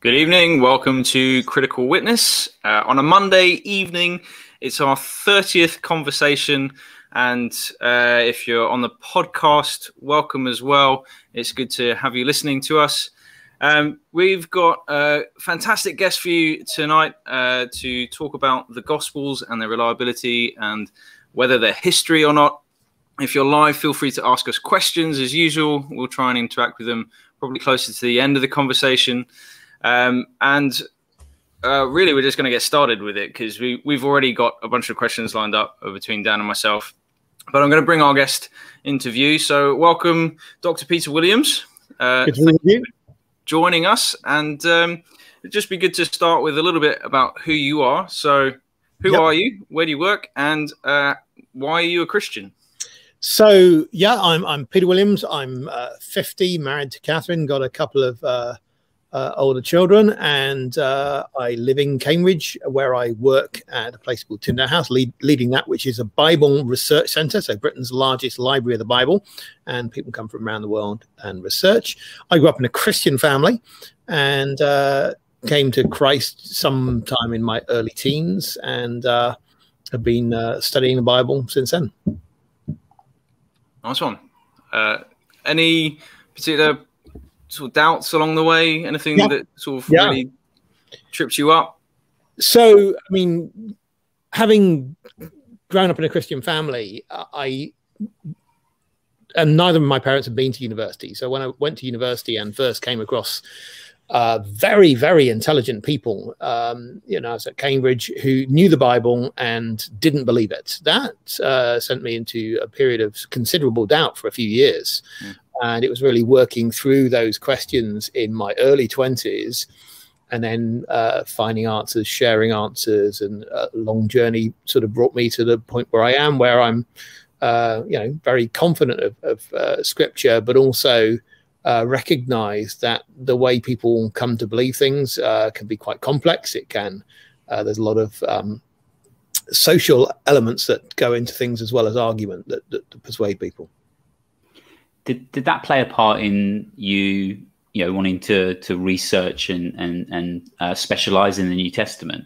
Good evening. Welcome to Critical Witness. On a Monday evening, it's our 30th conversation. And if you're on the podcast, welcome as well. It's good to have you listening to us. We've got a fantastic guest for you tonight to talk about the Gospels and their reliability and whether they're history or not. If you're live, feel free to ask us questions as usual. We'll try and interact with them probably closer to the end of the conversation. Really, we're just going to get started with it because we've already got a bunch of questions lined up between Dan and myself. But I'm going to bring our guest into view. So welcome, Dr. Peter Williams. Good to meet you. Joining us. And it'd just be good to start with a little bit about who you are. So who are you? Where do you work? And why are you a Christian? So, yeah, I'm Peter Williams. I'm 50, married to Catherine, got a couple of older children, and I live in Cambridge, where I work at a place called Tinder House, leading that, which is a Bible research centre, so Britain's largest library of the Bible, and people come from around the world and research. I grew up in a Christian family and came to Christ sometime in my early teens, and have been studying the Bible since then. Nice one. Any particular sort of doubts along the way? Anything that sort of really trips you up? So, I mean, having grown up in a Christian family, and neither of my parents had been to university. So when I went to university and first came across very, very intelligent people, you know, I was at Cambridge, who knew the Bible and didn't believe it. That sent me into a period of considerable doubt for a few years. And it was really working through those questions in my early 20s and then finding answers, sharing answers, and a long journey sort of brought me to the point where I am, where I'm, you know, very confident of Scripture, but also recognize that the way people come to believe things can be quite complex. It can, there's a lot of social elements that go into things as well as argument that persuade people. Did that play a part in you know, wanting to research and specialize in the New Testament?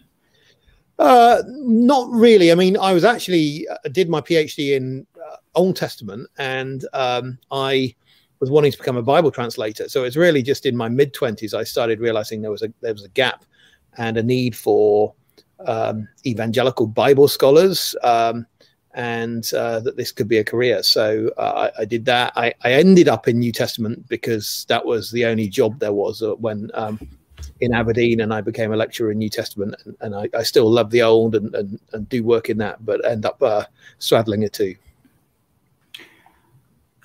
Not really. I mean, I was actually did my PhD in Old Testament, and I was wanting to become a Bible translator. So it's really just in my mid-20s I started realizing there was a gap and a need for evangelical Bible scholars, and that this could be a career. So I did that. I ended up in New Testament because that was the only job there was when in Aberdeen, and I became a lecturer in New Testament, and I still love the Old and do work in that, but end up straddling it too.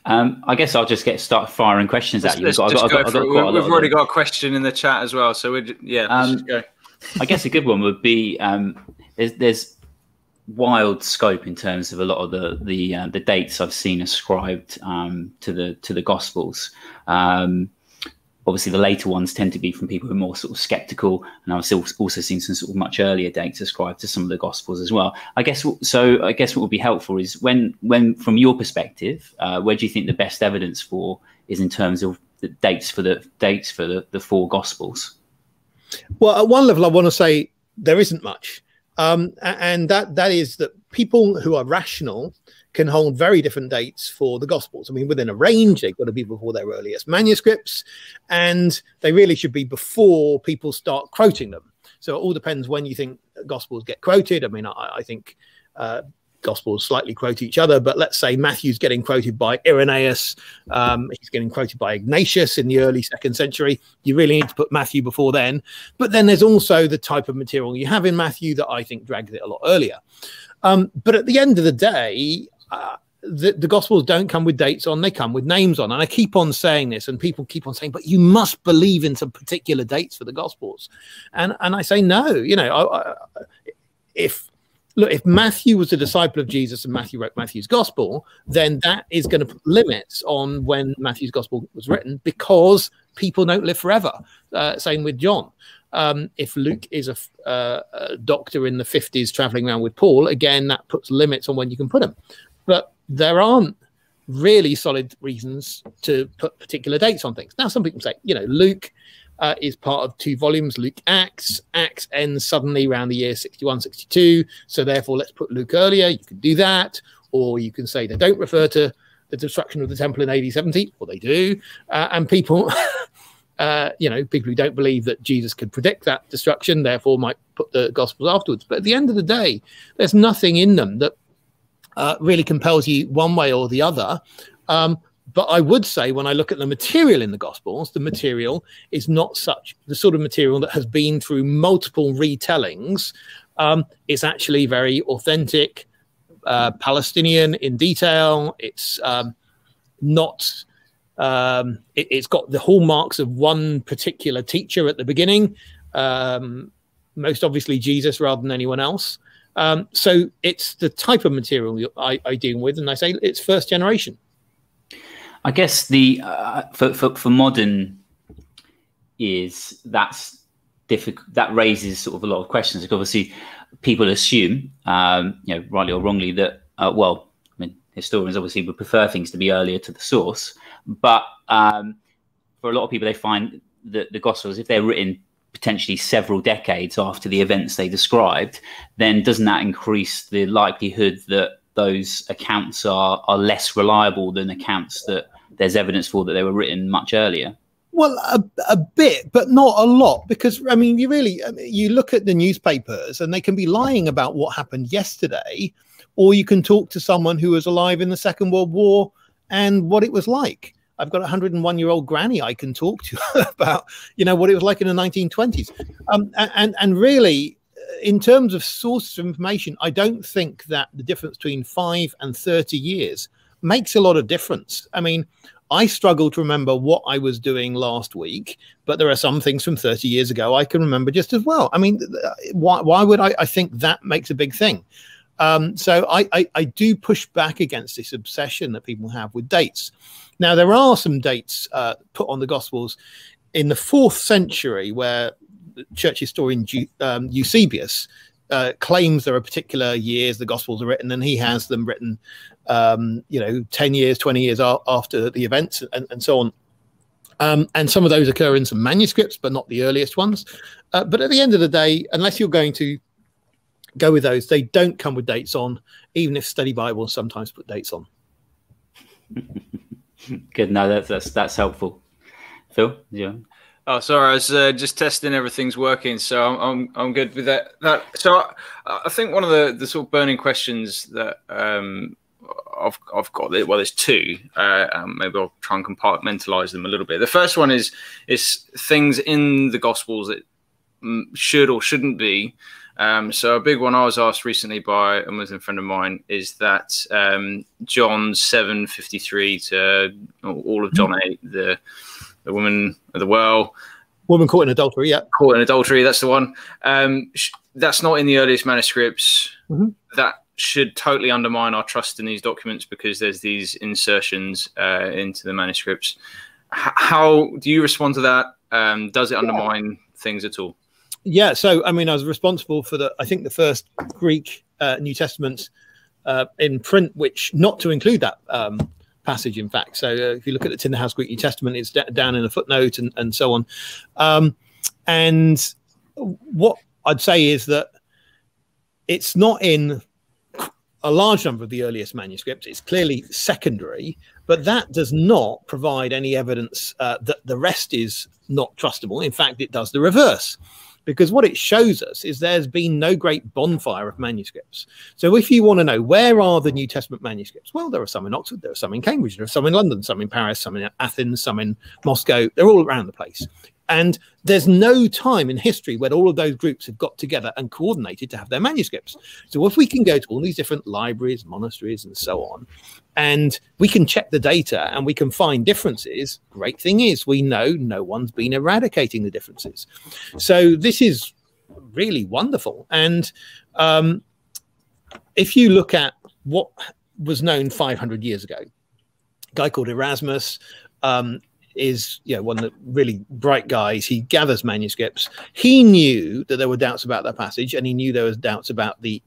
I guess I'll just start firing questions at you. We've already got a question in the chat as well, so let's just go. I guess a good one would be there's wild scope in terms of a lot of the dates I've seen ascribed to the Gospels. Obviously, the later ones tend to be from people who are more sort of skeptical, and I've also seen some sort of much earlier dates ascribed to some of the Gospels as well. I guess what would be helpful is when from your perspective, where do you think the best evidence for is in terms of the dates for the four Gospels? Well, at one level, I want to say there isn't much, and that is that people who are rational can hold very different dates for the Gospels. I mean, within a range, they've got to be before their earliest manuscripts, and they really should be before people start quoting them. So it all depends when you think Gospels get quoted. I mean, I think Gospels slightly quote each other, but let's say Matthew's getting quoted by Irenaeus, he's getting quoted by Ignatius in the early 2nd century. You really need to put Matthew before then. But then there's also the type of material you have in Matthew that I think drags it a lot earlier. But at the end of the day, the Gospels don't come with dates on, they come with names on. And I keep on saying this, and people keep on saying, but you must believe in some particular dates for the Gospels. And I say, no, you know, if Matthew was a disciple of Jesus and Matthew wrote Matthew's Gospel, then that is going to put limits on when Matthew's Gospel was written, because people don't live forever. Same with John. If Luke is a doctor in the 50s traveling around with Paul, again, that puts limits on when you can put him. But there aren't really solid reasons to put particular dates on things. Now, some people say, you know, Luke is part of 2 volumes, Luke Acts. Acts ends suddenly around the year 61, 62. So therefore, let's put Luke earlier. You can do that. Or you can say they don't refer to the destruction of the temple in AD 70, or they do. And people, people who don't believe that Jesus could predict that destruction, therefore might put the Gospels afterwards. But at the end of the day, there's nothing in them that really compels you one way or the other. But I would say when I look at the material in the Gospels, the material is not such the sort of material that has been through multiple retellings. It's actually very authentic, Palestinian in detail. It's not. It's got the hallmarks of one particular teacher at the beginning, most obviously Jesus rather than anyone else. So it's the type of material I deal with, and I say it's first generation. I guess the for modern ears, that's difficult. That raises sort of a lot of questions. Like obviously, people assume, rightly or wrongly, that historians obviously would prefer things to be earlier to the source. But for a lot of people, they find that the Gospels, if they're written potentially several decades after the events they described, then doesn't that increase the likelihood that those accounts are less reliable than accounts that there's evidence for that they were written much earlier? Well, a bit, but not a lot, because I mean, you look at the newspapers and they can be lying about what happened yesterday, or you can talk to someone who was alive in the Second World War and what it was like. I've got a 101-year-old granny I can talk to about, what it was like in the 1920s. And really, in terms of sources of information, I don't think that the difference between 5 and 30 years makes a lot of difference. I mean, I struggle to remember what I was doing last week, but there are some things from 30 years ago I can remember just as well. I mean, why would I think that makes a big thing? So I do push back against this obsession that people have with dates. Now, there are some dates put on the Gospels in the 4th century where church historian Eusebius claims there are particular years the Gospels are written, and he has them written, 10 years, 20 years after the events and so on. And some of those occur in some manuscripts, but not the earliest ones. But at the end of the day, unless you're going to go with those, they don't come with dates on, even if study Bibles sometimes put dates on. Good. No, that's helpful. Phil? Yeah. Oh, sorry. I was just testing everything's working, so I'm good with that. So I think one of the sort of burning questions that I've got, well, there's 2. Maybe I'll try and compartmentalize them a little bit. The first one is things in the Gospels that should or shouldn't be. So a big one I was asked recently by a Muslim friend of mine is that John 7:53 to all of John 8, the woman at the well. Woman caught in adultery, yeah. Caught in adultery, that's the one. That's not in the earliest manuscripts. Mm-hmm. That should totally undermine our trust in these documents because there's these insertions into the manuscripts. How do you respond to that? Does it undermine things at all? Yeah, so I mean, I was responsible for I think the first Greek New Testament in print, which not to include that passage, in fact. So if you look at the Tinder House Greek New Testament, it's down in a footnote and so on. And what I'd say is that it's not in a large number of the earliest manuscripts. It's clearly secondary, but that does not provide any evidence that the rest is not trustable. In fact, it does the reverse. Because what it shows us is there's been no great bonfire of manuscripts. So if you want to know where are the New Testament manuscripts, well, there are some in Oxford, there are some in Cambridge, there are some in London, some in Paris, some in Athens, some in Moscow. They're all around the place. And there's no time in history when all of those groups have got together and coordinated to have their manuscripts. So if we can go to all these different libraries, monasteries, and so on, and we can check the data and we can find differences, great thing is we know no one's been eradicating the differences. So this is really wonderful. And if you look at what was known 500 years ago, a guy called Erasmus, is one of the really bright guys. He gathers manuscripts. He knew that there were doubts about that passage, and he knew there was doubts about the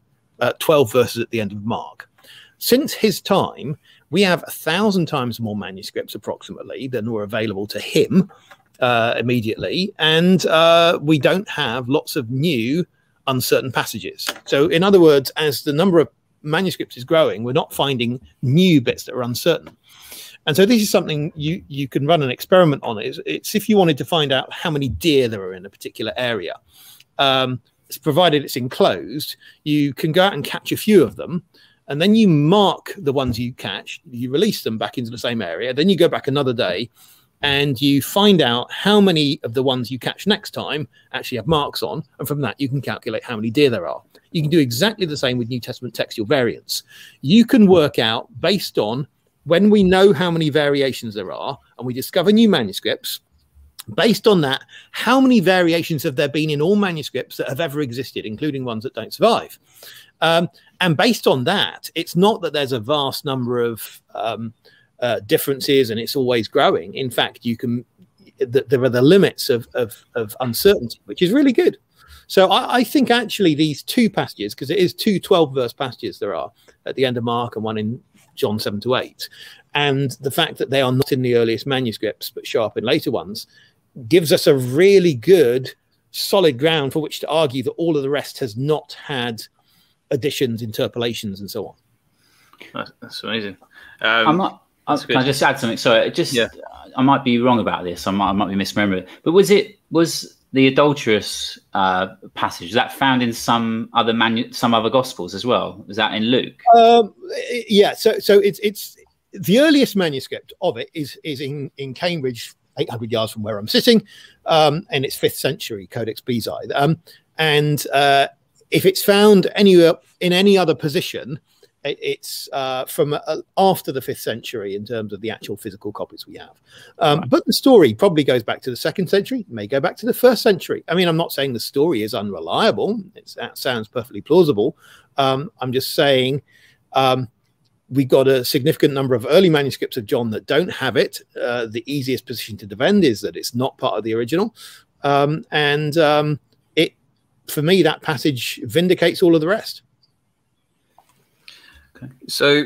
12 verses at the end of Mark. Since his time, we have 1,000 times more manuscripts approximately than were available to him immediately, and we don't have lots of new uncertain passages. So in other words, as the number of manuscripts is growing, we're not finding new bits that are uncertain. And so this is something you can run an experiment on. It's if you wanted to find out how many deer there are in a particular area, provided it's enclosed, you can go out and catch a few of them, and then you mark the ones you catch, you release them back into the same area, then you go back another day and you find out how many of the ones you catch next time actually have marks on, and from that you can calculate how many deer there are. You can do exactly the same with New Testament textual variants. You can work out, based on when we know how many variations there are and we discover new manuscripts, based on that, how many variations have there been in all manuscripts that have ever existed, including ones that don't survive. And based on that, it's not that there's a vast number of differences and it's always growing. In fact, you can, there are the limits of uncertainty, which is really good. So I think actually these two passages, because it is two 12-verse passages there are at the end of Mark and one in John 7-8, and the fact that they are not in the earliest manuscripts but show up in later ones, gives us a really good solid ground for which to argue that all of the rest has not had additions, interpolations, and so on. That's amazing. Can I just add something? Sorry, I might be wrong about this. I might be misremembering. But was the adulterous passage that found in some other gospels as well? Was that in Luke? Yeah. So it's the earliest manuscript of it is in Cambridge, 800 yards from where I'm sitting, and it's 5th century Codex Bezae. And if it's found anywhere in any other position, it's from after the 5th century in terms of the actual physical copies we have. But the story probably goes back to the 2nd century, may go back to the 1st century. I mean, I'm not saying the story is unreliable. That sounds perfectly plausible. I'm just saying we got a significant number of early manuscripts of John that don't have it. The easiest position to defend is that it's not part of the original. For me, that passage vindicates all of the rest. So,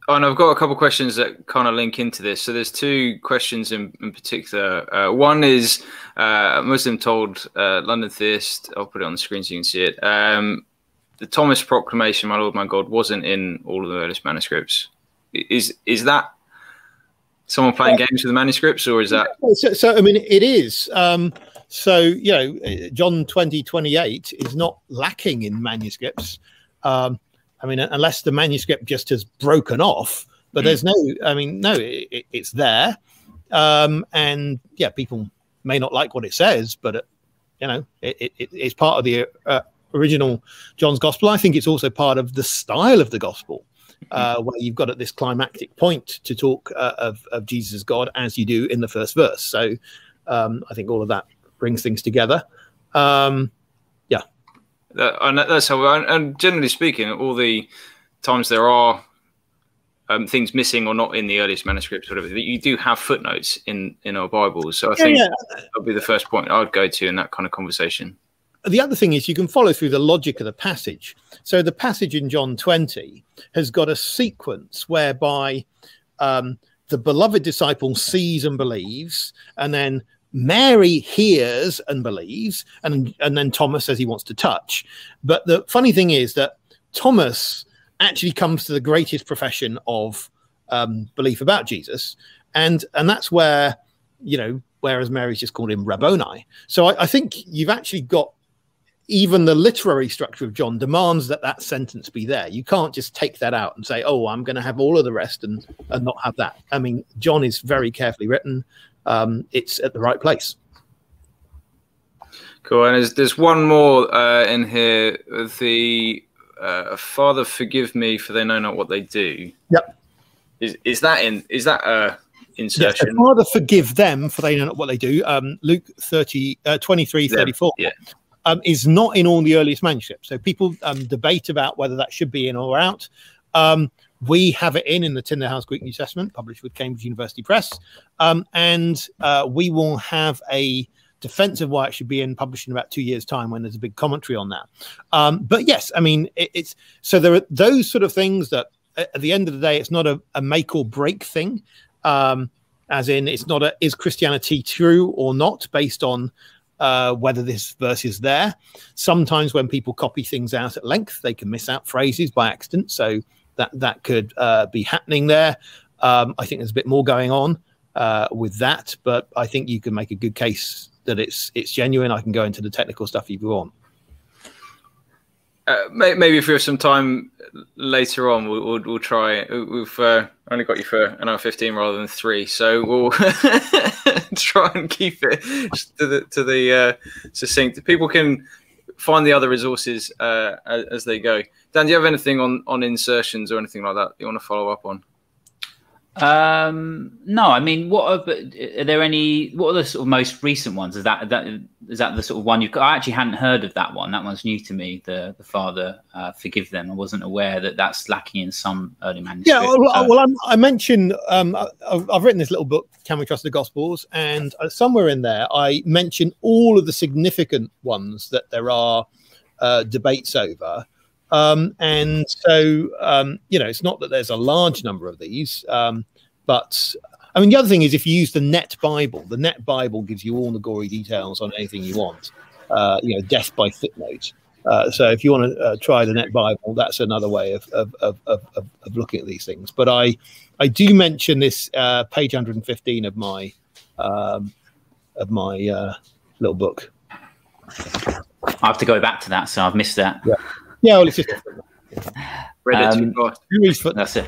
and I've got a couple of questions that kind of link into this. So there's two questions in particular. One is a Muslim told London theist, I'll put it on the screen so you can see it. The Thomas Proclamation, my Lord, my God, wasn't in all of the earliest manuscripts. Is that someone playing games with the manuscripts, or is that? So I mean, it is. So, you know, John 20:28 is not lacking in manuscripts. I mean, unless the manuscript just has broken off, but there's no, I mean, no, it's there. And yeah, people may not like what it says, but, you know, it's part of the original John's gospel. I think it's also part of the style of the gospel, where you've got at this climactic point to talk of Jesus as God, as you do in the first verse. So I think all of that brings things together. And that's how, and generally speaking, all the times there are things missing or not in the earliest manuscripts, whatever, you do have footnotes in our Bibles. So I think that would be the first point I would go to in that kind of conversation. The other thing is you can follow through the logic of the passage. So the passage in John 20 has got a sequence whereby the beloved disciple sees and believes, and then Mary hears and believes, and then Thomas says he wants to touch. But the funny thing is that Thomas actually comes to the greatest profession of belief about Jesus, and that's where, you know, whereas Mary's just called him Rabboni. So I think you've actually got, even the literary structure of John demands that that sentence be there. You can't just take that out and say, oh, I'm going to have all of the rest and not have that. I mean, John is very carefully written. It's at the right place. Cool. And there's one more in here. The Father, forgive me, for they know not what they do. Yep. Is that a insertion? Yes, Father, forgive them, for they know not what they do. Luke 23:34. Yeah. Is not in all the earliest manuscripts. So people debate about whether that should be in or out. We have it in the Tinder House Greek New Testament, published with Cambridge University Press. And we will have a defense of why it should be in, published in about 2 years' time, when there's a big commentary on that. But yes, I mean, it's so there are those sort of things that at the end of the day, it's not a make or break thing. as in it's not a is Christianity true or not based on whether this verse is there. Sometimes when people copy things out at length, they can miss out phrases by accident, so that could be happening there. I think there's a bit more going on with that, but I think you can make a good case that it's genuine. I can go into the technical stuff if you want. Maybe if we have some time later on, we'll try. We've only got you for an hour 15 rather than 3, so we'll try and keep it to the succinct. People can find the other resources as they go. Dan, do you have anything on insertions or anything like that you want to follow up on? No, I mean, what are the sort of most recent ones? Is that the sort of one I actually hadn't heard of that one. That one's new to me. The Father forgive them. I wasn't aware that that's lacking in some early manuscripts. Yeah, well, I mentioned I've written this little book, Can We Trust the Gospels, and somewhere in there I mention all of the significant ones that there are debates over. And so, it's not that there's a large number of these, but I mean, the other thing is if you use the Net Bible gives you all the gory details on anything you want, death by footnote. So if you want to try the Net Bible, that's another way of looking at these things. But I do mention this page 115 of my little book. I have to go back to that, so I've missed that. Yeah. Yeah, well, it's just that's it.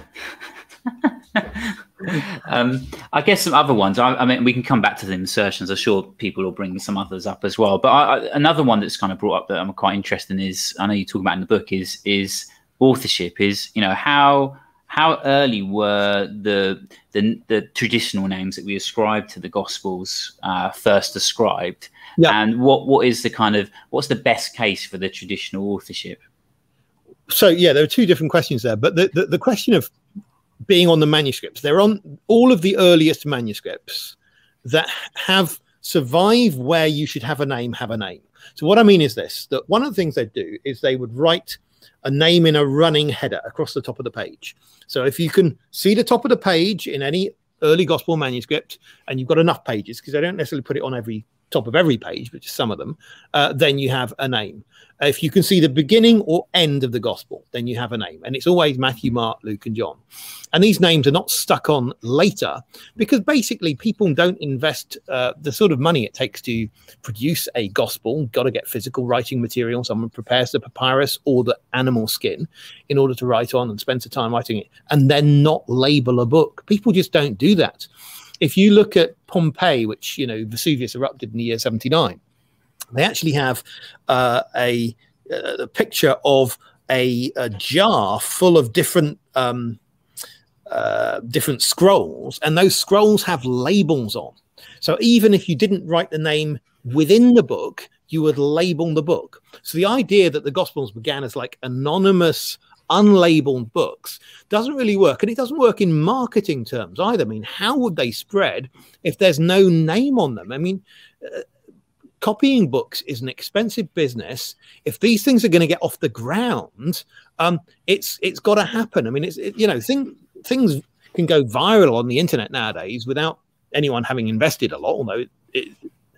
I guess some other ones. I mean, we can come back to the insertions. I'm sure people will bring some others up as well. But another one that's kind of brought up that I'm quite interested in is, I know you talk about in the book, is authorship. Is how early were the traditional names that we ascribe to the Gospels first ascribed, and what's the best case for the traditional authorship? So yeah, there are two different questions there, but the question of being on the manuscripts, they're on all of the earliest manuscripts that have survived where you should have a name. So what I mean is this, that one of the things they'd do is they would write a name in a running header across the top of the page. So if you can see the top of the page in any early gospel manuscript, and you've got enough pages, because they don't necessarily put it on every top of every page, but just some of them, then you have a name. If you can see the beginning or end of the gospel, then you have a name. And it's always Matthew, Mark, Luke, and John. And these names are not stuck on later, because basically people don't invest the sort of money it takes to produce a gospel. Got to get physical writing material. Someone prepares the papyrus or the animal skin in order to write on and spend some time writing it, and then not label a book. People just don't do that. If you look at Pompeii, which, Vesuvius erupted in the year 79, they actually have a picture of a jar full of different scrolls, and those scrolls have labels on. So even if you didn't write the name within the book, you would label the book. So the idea that the Gospels began as like anonymous, unlabeled books doesn't really work, and it doesn't work in marketing terms either. I mean, how would they spread if there's no name on them? I mean, copying books is an expensive business. If these things are going to get off the ground, it's got to happen. I mean, things can go viral on the internet nowadays without anyone having invested a lot, although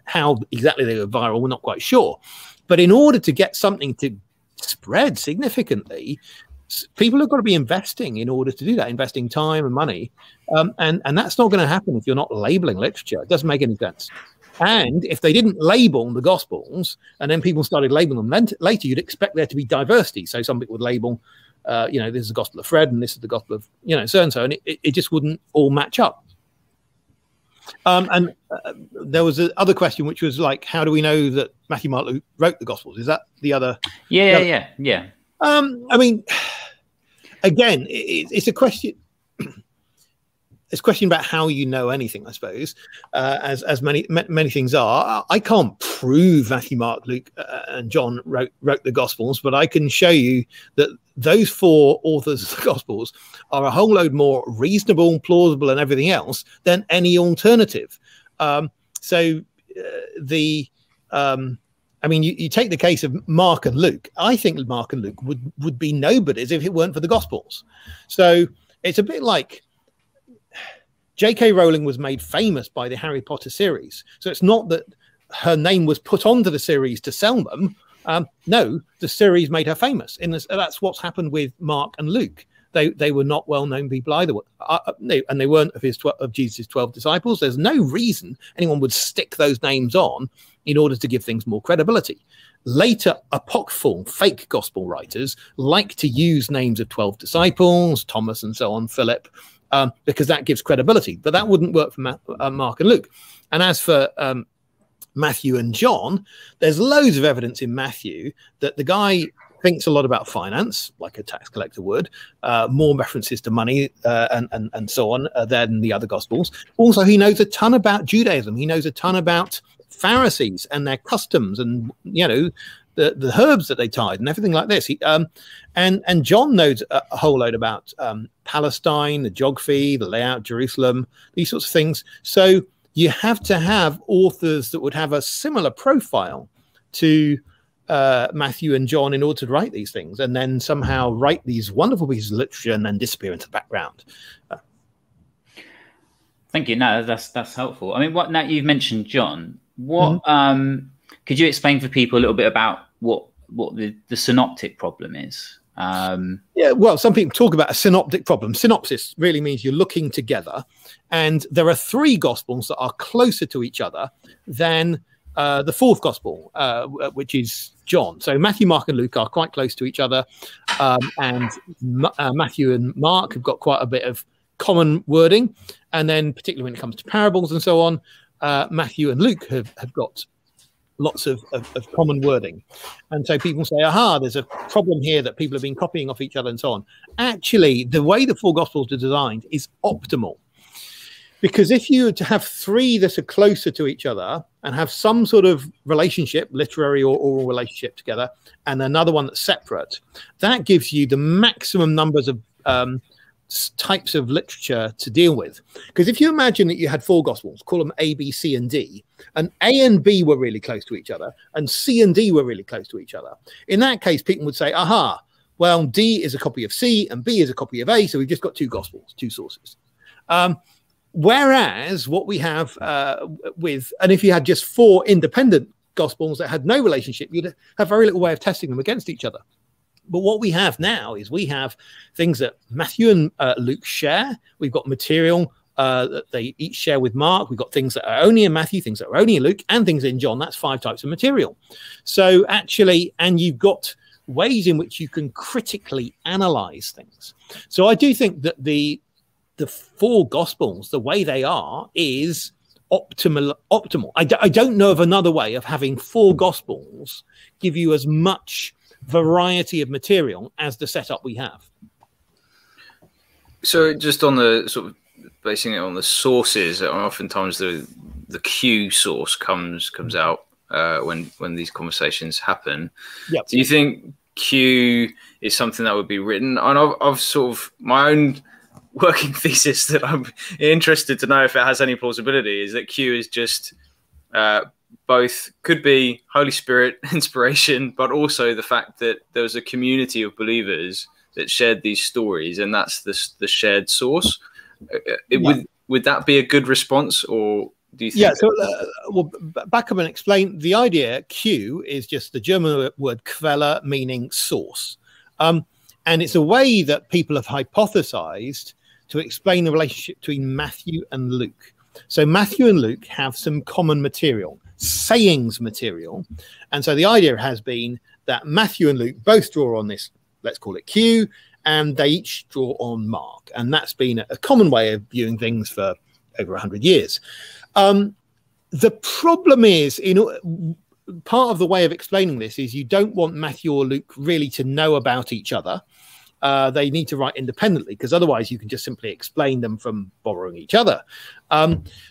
how exactly they go viral, we're not quite sure. But in order to get something to spread significantly, people have got to be investing in order to do that, investing time and money. And that's not going to happen if you're not labeling literature. It doesn't make any sense. And if they didn't label the Gospels and then people started labeling them later, you'd expect there to be diversity. So some people would label, this is the Gospel of Fred and this is the Gospel of, so-and-so, and it just wouldn't all match up. And there was another question, which was like, how do we know that Matthew, Mark, Luke wrote the Gospels? Is that the other? Yeah. I mean, again, it's a question. It's a question about how you know anything, I suppose, as many things are. I can't prove Matthew, Mark, Luke, and John wrote the Gospels, but I can show you that those four authors of the Gospels are a whole load more reasonable, plausible, and everything else than any alternative. You take the case of Mark and Luke. I think Mark and Luke would be nobodies if it weren't for the Gospels. So it's a bit like J.K. Rowling was made famous by the Harry Potter series. So it's not that her name was put onto the series to sell them. No, the series made her famous. That's what's happened with Mark and Luke. They were not well-known people either, and they weren't of Jesus' 12 disciples. There's no reason anyone would stick those names on in order to give things more credibility. Later, apocryphal, fake gospel writers like to use names of 12 disciples, Thomas and so on, Philip, because that gives credibility. But that wouldn't work for Mark and Luke. And as for Matthew and John, there's loads of evidence in Matthew that the guy thinks a lot about finance, like a tax collector would, more references to money and so on than the other Gospels. Also, he knows a ton about Judaism. He knows a ton about Pharisees and their customs and, you know, the herbs that they tied and everything like this. And John knows a whole load about Palestine, the geography, the layout, Jerusalem, these sorts of things. So you have to have authors that would have a similar profile to Matthew and John in order to write these things, and then somehow write these wonderful pieces of literature and then disappear into the background. Thank you. No, that's helpful. I mean, now you've mentioned John, what could you explain for people a little bit about what the synoptic problem is? Yeah, well, some people talk about a synoptic problem. Synopsis really means you're looking together, and there are three Gospels that are closer to each other than the fourth Gospel, which is John. So Matthew, Mark, and Luke are quite close to each other, and Matthew and Mark have got quite a bit of common wording, and then particularly when it comes to parables and so on, Matthew and Luke have got lots of common wording. And so people say, aha, there's a problem here that people have been copying off each other and so on. Actually, the way the four Gospels are designed is optimal. Because if you were to have three that are closer to each other and have some sort of relationship, literary or oral relationship together, and another one that's separate, that gives you the maximum numbers of types of literature to deal with. Because if you imagine that you had four Gospels, call them A, B, C, and D, and A and B were really close to each other, and C and D were really close to each other, in that case, people would say, aha, well, D is a copy of C and B is a copy of A, so we've just got two Gospels, two sources. Whereas what we have and if you had just four independent Gospels that had no relationship, you'd have very little way of testing them against each other. But what we have now is we have things that Matthew and Luke share. We've got material that they each share with Mark. We've got things that are only in Matthew, things that are only in Luke, and things in John. That's 5 types of material. So actually, and you've got ways in which you can critically analyze things. So I do think that the four Gospels, the way they are, is optimal. I don't know of another way of having four Gospels give you as much variety of material as the setup we have. So just on the sort of basing it on the sources, oftentimes the Q source comes out when these conversations happen. Yep. Do you think Q is something that would be written? And I've sort of my own working thesis that I'm interested to know if it has any plausibility is that Q is just both could be Holy Spirit inspiration, but also the fact that there was a community of believers that shared these stories, and that's the shared source. Would that be a good response, or do you think? Yeah, so well, back up and explain. The idea Q is just the German word Quelle, meaning source, and it's a way that people have hypothesized to explain the relationship between Matthew and Luke. So Matthew and Luke have some common material, sayings material. And so the idea has been that Matthew and Luke both draw on this, let's call it Q, and they each draw on Mark. And that's been a common way of viewing things for over 100 years. The problem is, part of the way of explaining this is you don't want Matthew or Luke really to know about each other. They need to write independently, because otherwise you can just simply explain them from borrowing each other.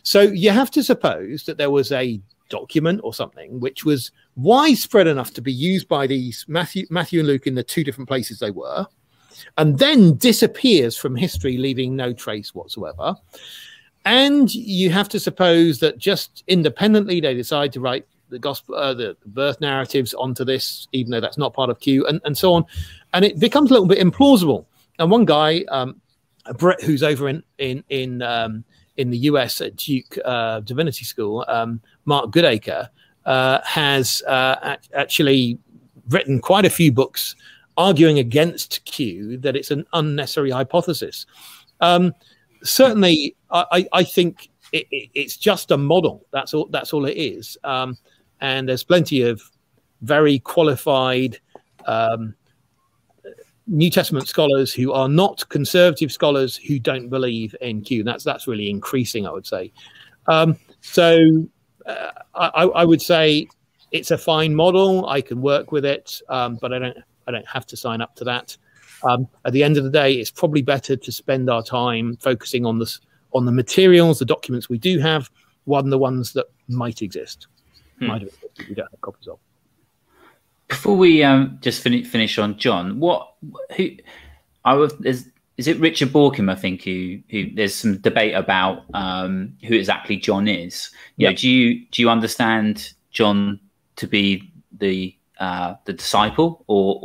So you have to suppose that there was a document or something which was widespread enough to be used by these Matthew and Luke in the two different places they were, and then disappears from history, leaving no trace whatsoever. And you have to suppose that just independently they decide to write the gospel, the birth narratives onto this, even though that's not part of Q, and so on. And it becomes a little bit implausible. And one guy, Brett, who's over in in the US at Duke Divinity School, Mark Goodacre, has actually written quite a few books arguing against Q, that it's an unnecessary hypothesis. Certainly, I think it's just a model. That's all it is. And there's plenty of very qualified New Testament scholars who are not conservative scholars who don't believe in Q. That's really increasing, I would say. So I would say it's a fine model. I can work with it, but I don't have to sign up to that. At the end of the day, it's probably better to spend our time focusing on the materials, the documents we do have, rather than the ones that might exist. Might have existed, we don't have copies of. Before we just finish on John, is it Richard Borkham? I think who there's some debate about who exactly John is. You know, do you understand John to be the disciple or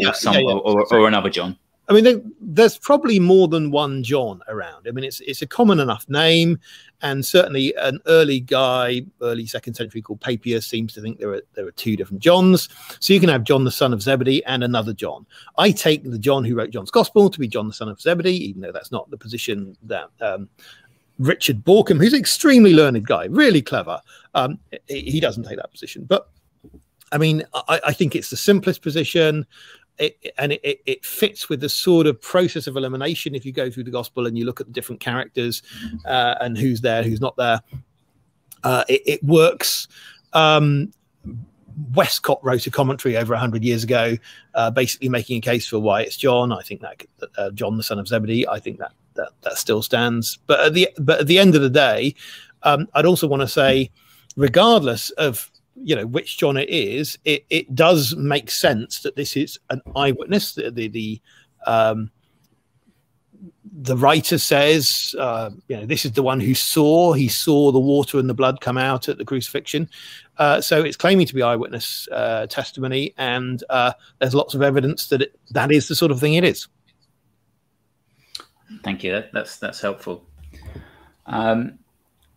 another John? I mean, there's probably more than one John around. I mean, it's a common enough name, and certainly an early guy, early 2nd century, called Papias, seems to think there are 2 different Johns. So you can have John the son of Zebedee and another John. I take the John who wrote John's Gospel to be John the son of Zebedee, even though that's not the position that Richard Borkham, who's an extremely learned guy, really clever, he doesn't take that position. But I mean, I think it's the simplest position. It fits with the sort of process of elimination. If you go through the gospel and you look at the different characters and who's there, who's not there, it works. Westcott wrote a commentary over 100 years ago, basically making a case for why it's John. I think that John the son of Zebedee, I think that still stands. But at the end of the day, I'd also want to say, regardless of which John it is, it does make sense that this is an eyewitness. The writer says, this is the one who saw the water and the blood come out at the crucifixion. So it's claiming to be eyewitness testimony, and there's lots of evidence that that is the sort of thing it is. Thank you. That's helpful.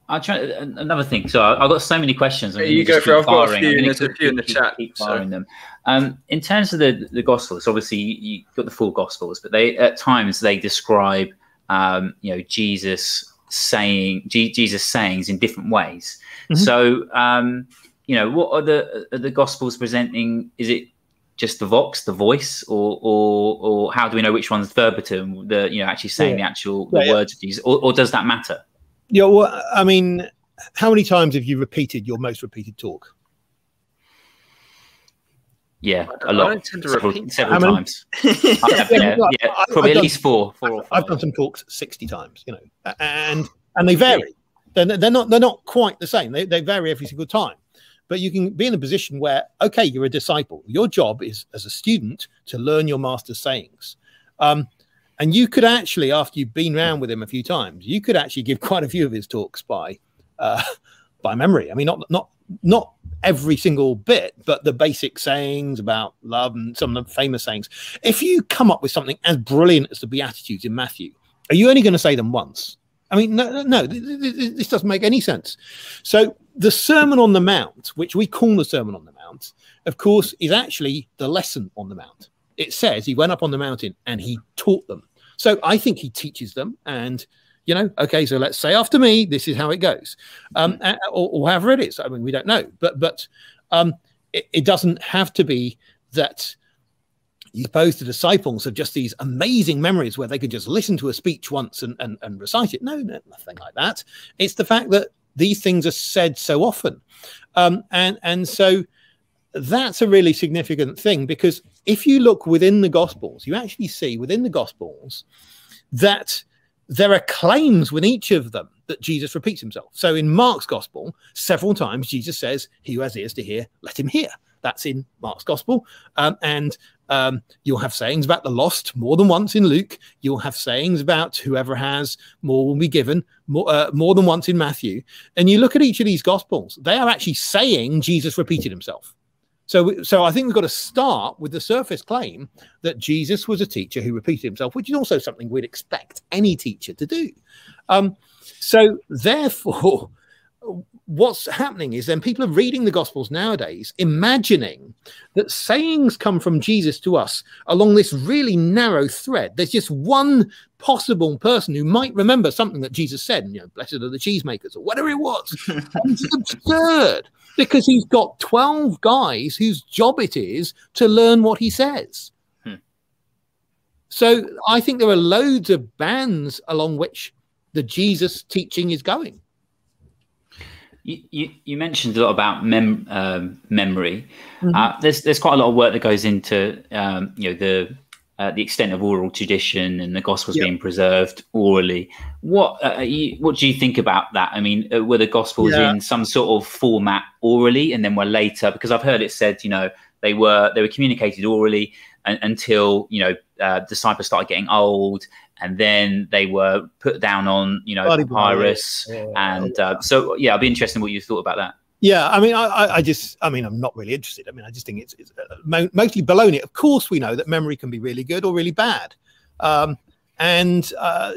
I'll try another thing. So I've got so many questions. You go for it. I've got a few. There's a few in the chat. Keep firing them. In terms of the Gospels, obviously you got the full Gospels, but at times they describe, Jesus sayings in different ways. Mm-hmm. So, what are the Gospels presenting? Is it just the voice, or how do we know which one's verbatim? Actually saying the words of Jesus, or does that matter? Yeah, well, I mean, how many times have you repeated your most repeated talk? Yeah, a lot. Several times. Probably at least four or five. I've done some talks 60 times, and they vary. They're not quite the same. They vary every single time. But you can be in a position where, okay, you're a disciple. Your job is, as a student, to learn your master's sayings. And you could actually, after you've been around with him a few times, you could actually give quite a few of his talks by memory. I mean, not every single bit, but the basic sayings about love and some of the famous sayings. If you come up with something as brilliant as the Beatitudes in Matthew, are you only going to say them once? I mean, no, this doesn't make any sense. So the Sermon on the Mount, which we call the Sermon on the Mount, of course, is actually the lesson on the Mount. It says he went up on the mountain and he taught them. So I think he teaches them, and okay, so let's say after me, this is how it goes, or however it is. I mean, we don't know, but it doesn't have to be that you suppose the disciples have just these amazing memories where they could just listen to a speech once and recite it. No, nothing like that. It's the fact that these things are said so often, and so that's a really significant thing, because if you look within the Gospels, you actually see within the Gospels that there are claims with each of them that Jesus repeats himself. So in Mark's Gospel, several times Jesus says, "He who has ears to hear, let him hear." That's in Mark's Gospel. And you'll have sayings about the lost more than once in Luke. You'll have sayings about whoever has, more will be given, more than once in Matthew. And you look at each of these Gospels, they are actually saying Jesus repeated himself. So I think we've got to start with the surface claim that Jesus was a teacher who repeated himself, which is also something we'd expect any teacher to do. So therefore, what's happening is then people are reading the Gospels nowadays, imagining that sayings come from Jesus to us along this really narrow thread. There's just one possible person who might remember something that Jesus said, you know, blessed are the cheesemakers or whatever it was. And it's absurd because he's got 12 guys whose job it is to learn what he says. So I think there are loads of bands along which the Jesus teaching is going. You mentioned a lot about memory. There's quite a lot of work that goes into you know, the extent of oral tradition and the Gospels being preserved orally. What do you think about that? I mean, were the Gospels in some sort of format orally, and then were later? Because I've heard it said, you know, they were communicated orally until, you know, disciples started getting old. And then they were put down on, you know, papyrus. So, yeah, I'd be interested in what you thought about that. Yeah, I mean, I mean, I'm not really interested. I mean, I just think it's mostly baloney. Of course, we know that memory can be really good or really bad.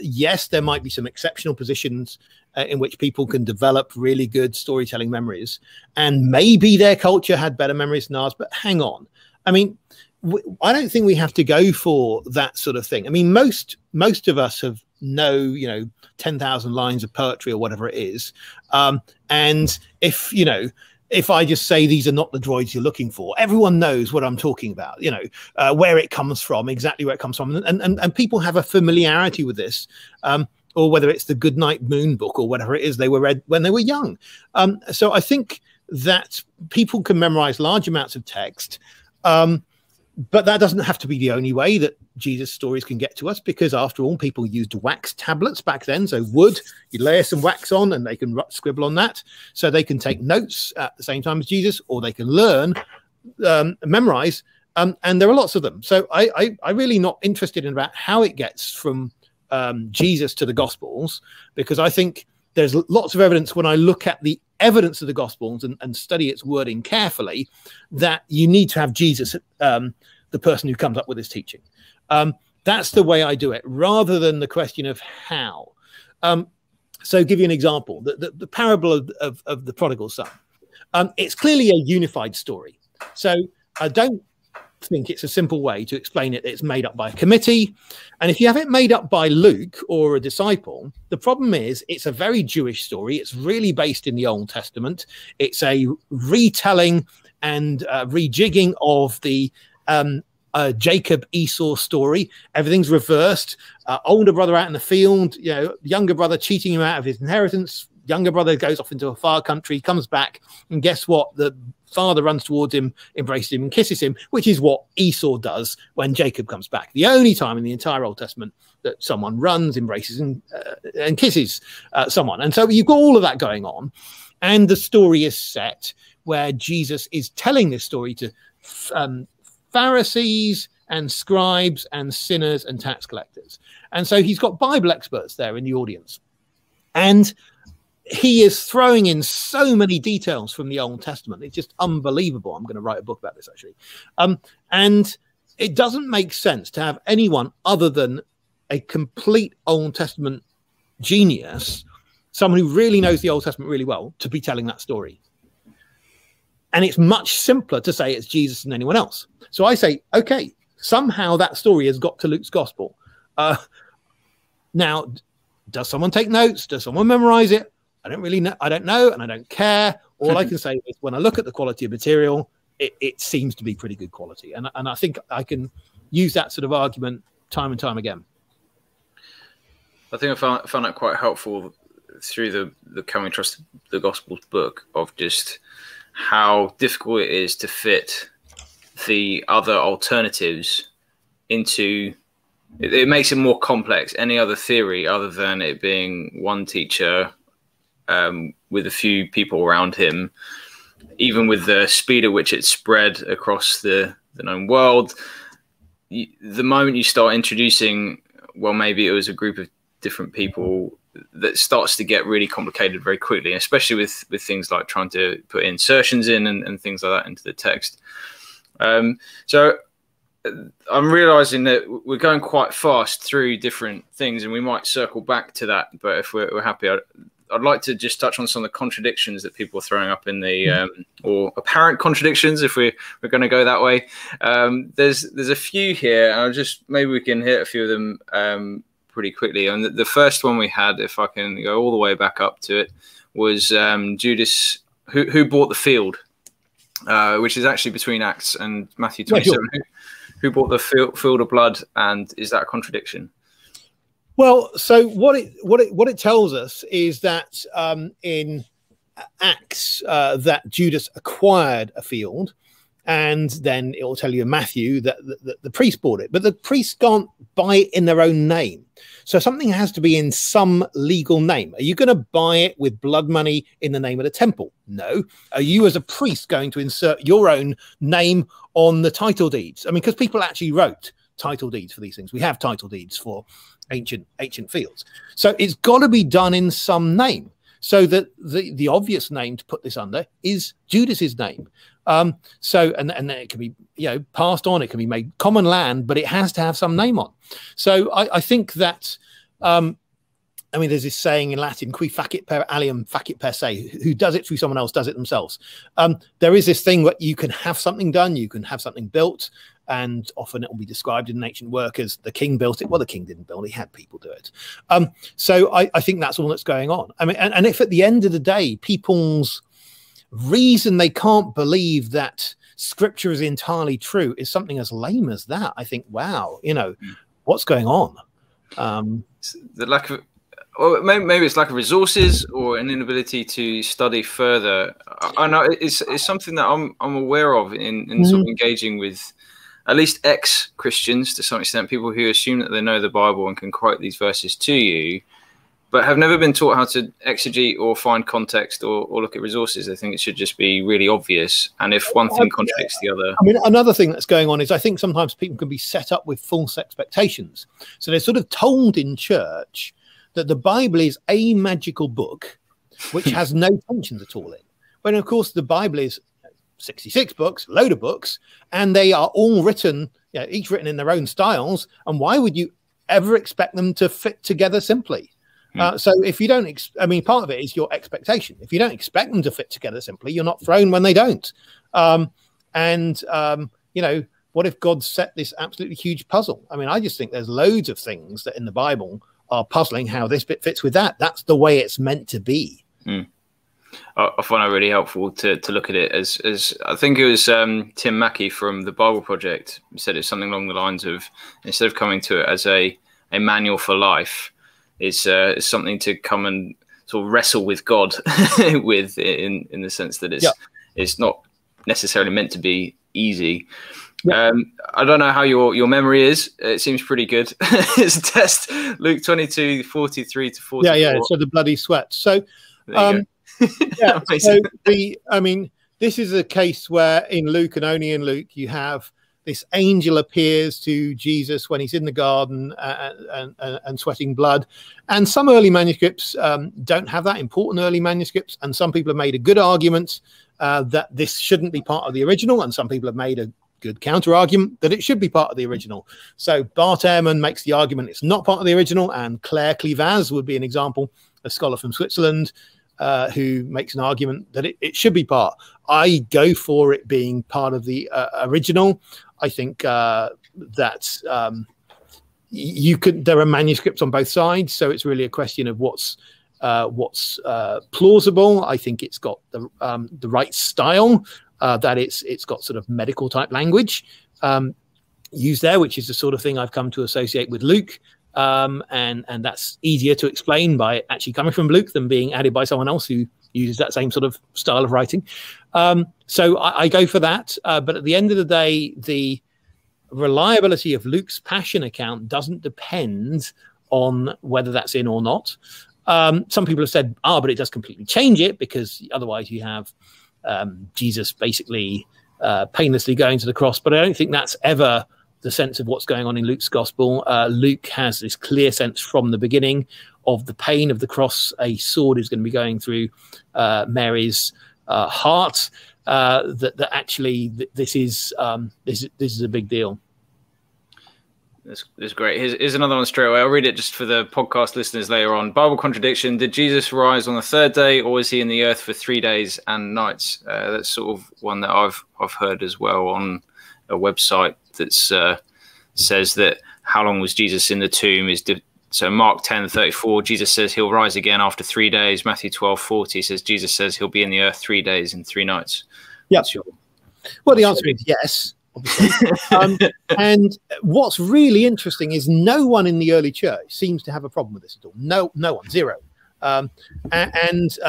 Yes, there might be some exceptional positions in which people can develop really good storytelling memories. And maybe their culture had better memories than ours. But hang on. I mean, I don't think we have to go for that sort of thing. I mean, most of us you know, 10,000 lines of poetry or whatever it is. And if, you know, if I just say these are not the droids you're looking for, everyone knows what I'm talking about, you know, where it comes from, exactly where it comes from. And people have a familiarity with this, or whether it's the Goodnight Moon book or whatever it is they were read when they were young. So I think that people can memorize large amounts of text. But that doesn't have to be the only way that Jesus' stories can get to us, because after all, people used wax tablets back then. So wood, you layer some wax on and they can scribble on that. So they can take notes at the same time as Jesus, or they can learn, memorize. And there are lots of them. So I'm really not interested in about how it gets from Jesus to the Gospels, because I think there's lots of evidence when I look at the evidence of the Gospels and study its wording carefully, that you need to have Jesus, the person who comes up with his teaching. That's the way I do it, rather than the question of how. So give you an example, the parable of the prodigal son. It's clearly a unified story. So I don't think it's a simple way to explain it. It's made up by a committee. And if you have it made up by Luke or a disciple, the problem is it's a very Jewish story. It's really based in the Old Testament. It's a retelling and rejigging of the Jacob Esau story. Everything's reversed. Older brother out in the field, you know, younger brother cheating him out of his inheritance. Younger brother goes off into a far country, comes back, and guess what? The father runs towards him, embraces him, and kisses him, which is what Esau does when Jacob comes back. The only time in the entire Old Testament that someone runs, embraces, and kisses someone. And so you've got all of that going on. And the story is set where Jesus is telling this story to Pharisees and scribes and sinners and tax collectors. And so he's got Bible experts there in the audience. And he is throwing in so many details from the Old Testament. It's just unbelievable. I'm going to write a book about this, actually. And it doesn't make sense to have anyone other than a complete Old Testament genius, someone who really knows the Old Testament really well, to be telling that story. And it's much simpler to say it's Jesus than anyone else. So I say, okay, somehow that story has got to Luke's gospel. Now, does someone take notes? Does someone memorize it? I don't really know. I don't know, and I don't care. All I can say is when I look at the quality of material, it seems to be pretty good quality. And I think I can use that sort of argument time and time again. I think I found that quite helpful through the Can We Trust the Gospels book, of just how difficult it is to fit the other alternatives into it. Makes it more complex. Any other theory other than it being one teacher with a few people around him, even with the speed at which it's spread across the known world, the moment you start introducing, well, maybe it was a group of different people, that starts to get really complicated very quickly, especially with things like trying to put insertions in and things like that into the text. So I'm realizing that we're going quite fast through different things, and we might circle back to that. But if we're happy, I'd like to just touch on some of the contradictions that people are throwing up in the or apparent contradictions, if we're going to go that way. There's a few here, and maybe we can hit a few of them pretty quickly. And the first one we had, if I can go all the way back up to it, was Judas, who bought the field, which is actually between Acts and Matthew 27. Yeah, sure. Who bought the field of blood, and is that a contradiction? Well, so what it tells us is that in Acts that Judas acquired a field, and then it will tell you in Matthew that the priest bought it, but the priests can't buy it in their own name. So something has to be in some legal name. Are you going to buy it with blood money in the name of the temple? No. Are you as a priest going to insert your own name on the title deeds? I mean, because people actually wrote title deeds for these things. We have title deeds for ancient ancient fields. So it's got to be done in some name. So that the obvious name to put this under is Judas's name. So and then it can be, you know, passed on. It can be made common land, but it has to have some name on. So I think that I mean, there's this saying in Latin, qui facit per alium facit per se. Who does it through someone else does it themselves. There is this thing where you can have something done, you can have something built, and often it will be described in ancient work as the king built it. Well, the king didn't build it, he had people do it. So I think that's all that's going on. I mean, and if at the end of the day, people's reason they can't believe that scripture is entirely true is something as lame as that, I think, wow, you know, what's going on? The lack of, or maybe it's lack of resources or an inability to study further. I know it's something that I'm aware of in sort of engaging with at least ex-Christians to some extent, people who assume that they know the Bible and can quote these verses to you, but have never been taught how to exegete or find context or look at resources. They think it should just be really obvious. And if one thing contradicts the other. I mean, another thing that's going on is I think sometimes people can be set up with false expectations. So they're sort of told in church that the Bible is a magical book, which has no tensions at all in. When, of course, the Bible is 66 books, a load of books, and they are all written, you know, each written in their own styles. And why would you ever expect them to fit together simply? So if you don't, I mean, part of it is your expectation. If you don't expect them to fit together simply, you're not thrown when they don't. You know, what if God set this absolutely huge puzzle? I mean, I just think there's loads of things that in the Bible are puzzling how this bit fits with that. That's the way it's meant to be. I find it really helpful to look at it as I think it was Tim Mackey from the Bible Project said it's something along the lines of, instead of coming to it as a manual for life, it's something to come and sort of wrestle with God with in the sense that it's not necessarily meant to be easy. I don't know how your memory is. It seems pretty good. It's a test. Luke 22:43 to 44. Yeah. So the bloody sweat. So yeah. So I mean, this is a case where in Luke and only in Luke, you have this angel appears to Jesus when he's in the garden and sweating blood. And some early manuscripts don't have that, important early manuscripts. And some people have made a good argument that this shouldn't be part of the original. And some people have made a good counter argument that it should be part of the original. So Bart Ehrman makes the argument it's not part of the original. And Claire Clivaz would be an example, a scholar from Switzerland, who makes an argument that it should be part. I go for it being part of the original. I think that there are manuscripts on both sides, so it's really a question of what's plausible. I think it's got the right style, that it's got sort of medical type language used there, which is the sort of thing I've come to associate with Luke. And that's easier to explain by it actually coming from Luke than being added by someone else who uses that same sort of style of writing. So I go for that. But at the end of the day, the reliability of Luke's Passion account doesn't depend on whether that's in or not. Some people have said, but it does completely change it, because otherwise you have Jesus basically painlessly going to the cross. But I don't think that's ever the sense of what's going on in Luke's gospel. Luke has this clear sense from the beginning of the pain of the cross. A sword is going to be going through Mary's heart. That actually this is a big deal. That's great. Here's another one straight away. I'll read it just for the podcast listeners later on. Bible contradiction. Did Jesus rise on the third day, or was he in the earth for 3 days and nights? That's sort of one that I've heard as well on a website that says that how long was Jesus in the tomb is so Mark 10:34, Jesus says he'll rise again after 3 days. Matthew 12:40 says Jesus says he'll be in the earth 3 days and 3 nights. Yeah. Well, the answer is yes. And what's really interesting is no one in the early church seems to have a problem with this at all. No one, zero. And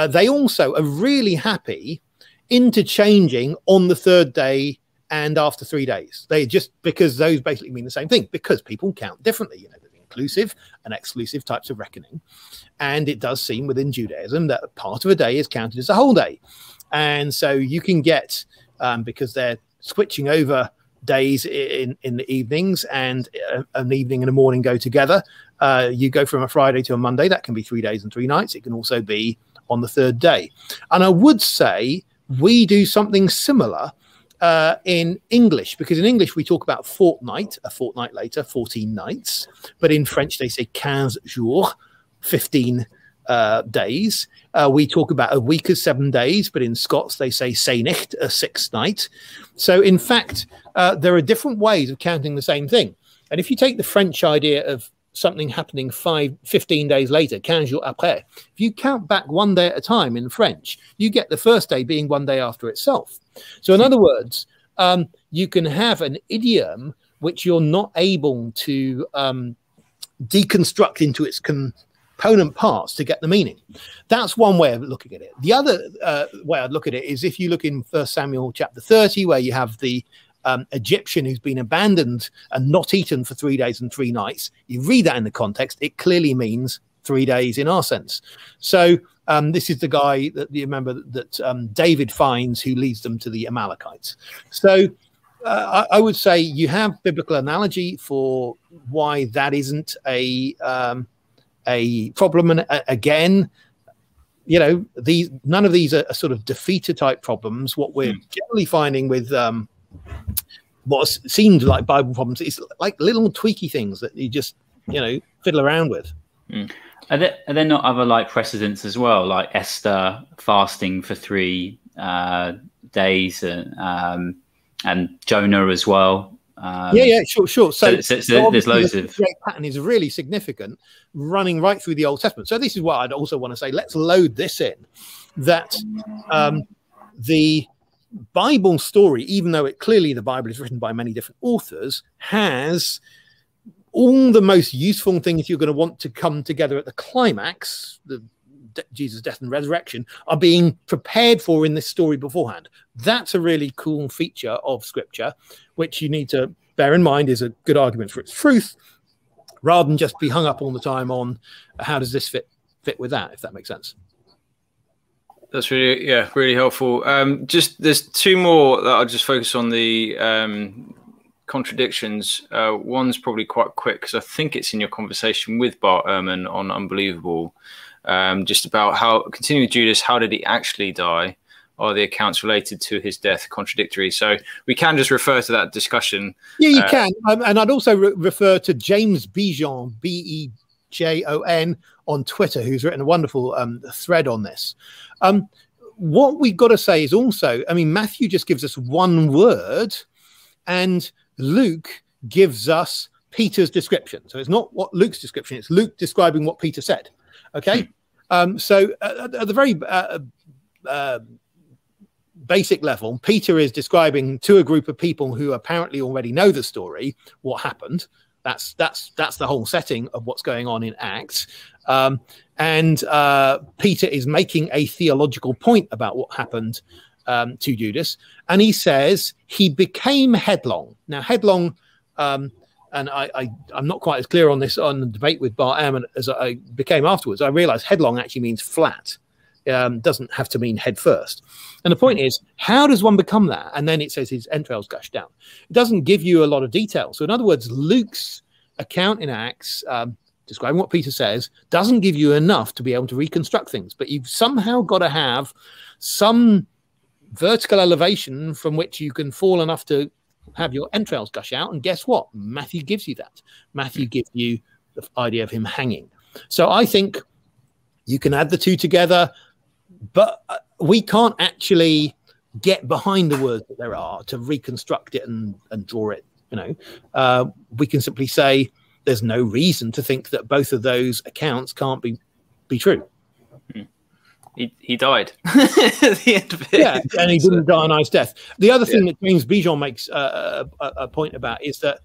they also are really happy interchanging on the third day and after 3 days. They just, because those basically mean the same thing, because people count differently, you know, the inclusive and exclusive types of reckoning. And it does seem within Judaism that part of a day is counted as a whole day. And so you can get, because they're switching over days in the evenings, and an evening and a morning go together. You go from a Friday to a Monday. That can be 3 days and 3 nights. It can also be on the third day. And I would say we do something similar in English, because in English we talk about fortnight, a fortnight later, 14 nights. But in French they say 15 jours, 15 days. We talk about a week as 7 days, but in Scots they say Seinicht, a 6th night. So in fact, there are different ways of counting the same thing. And if you take the French idea of something happening 15 days later, 15 jours après, if you count back 1 day at a time in French, you get the first day being 1 day after itself. So in other words, you can have an idiom which you're not able to deconstruct into its component parts to get the meaning. That's one way of looking at it. The other way I'd look at it is if you look in 1 Samuel chapter 30, where you have the Egyptian who's been abandoned and not eaten for 3 days and 3 nights. You read that in the context, it clearly means 3 days in our sense. So this is the guy that you remember that David finds, who leads them to the Amalekites. So I would say you have biblical analogy for why that isn't a problem. And again, you know, none of these are sort of defeater type problems. What we're generally finding with what seems like Bible problems is like little tweaky things that you just, you know, fiddle around with. Are there not other like precedents as well, like Esther fasting for 3 days and Jonah as well? Sure. So there's loads of the pattern is really significant, running right through the Old Testament. So this is what I'd also want to say. Let's load this in, that the Bible story, even though clearly the Bible is written by many different authors, has all the most useful things you're going to want to come together at the climax, Jesus' death and resurrection, are being prepared for in this story beforehand. That's a really cool feature of Scripture, which you need to bear in mind is a good argument for its truth, rather than just be hung up all the time on how does this fit with that, if that makes sense. That's really, really helpful. Just there's 2 more that I'll just focus on the contradictions. One's probably quite quick because I think it's in your conversation with Bart Ehrman on Unbelievable, just about how, continuing with Judas, how did he actually die? Are the accounts related to his death contradictory? So we can just refer to that discussion. Yeah, you can. And I'd also refer to James Bijon, Bejon, on Twitter, who's written a wonderful thread on this. What we've got to say is also, I mean, Matthew just gives us one word, and Luke gives us Peter's description. So it's not what Luke's description, it's Luke describing what Peter said. Okay. So at the very basic level, Peter is describing to a group of people who apparently already know the story what happened. That's the whole setting of what's going on in Acts. And Peter is making a theological point about what happened to Judas. And he says he became headlong. Now, headlong, and I'm not quite as clear on this on the debate with Bart Ehrman as I became afterwards. I realized headlong actually means flat. Doesn't have to mean head first. And the point is, how does one become that? And then it says his entrails gushed down. It doesn't give you a lot of detail. So in other words, Luke's account in Acts, describing what Peter says, doesn't give you enough to be able to reconstruct things. But you've somehow got to have some vertical elevation from which you can fall enough to have your entrails gush out. And guess what? Matthew gives you that. Matthew gives you the idea of him hanging. So I think you can add the two together, but we can't actually get behind the words that there are to reconstruct it and draw it. We can simply say there's no reason to think that both of those accounts can't be true. He died at the end of it. Yeah, and he didn't die a nice death. The other thing that James Bijon makes a point about is that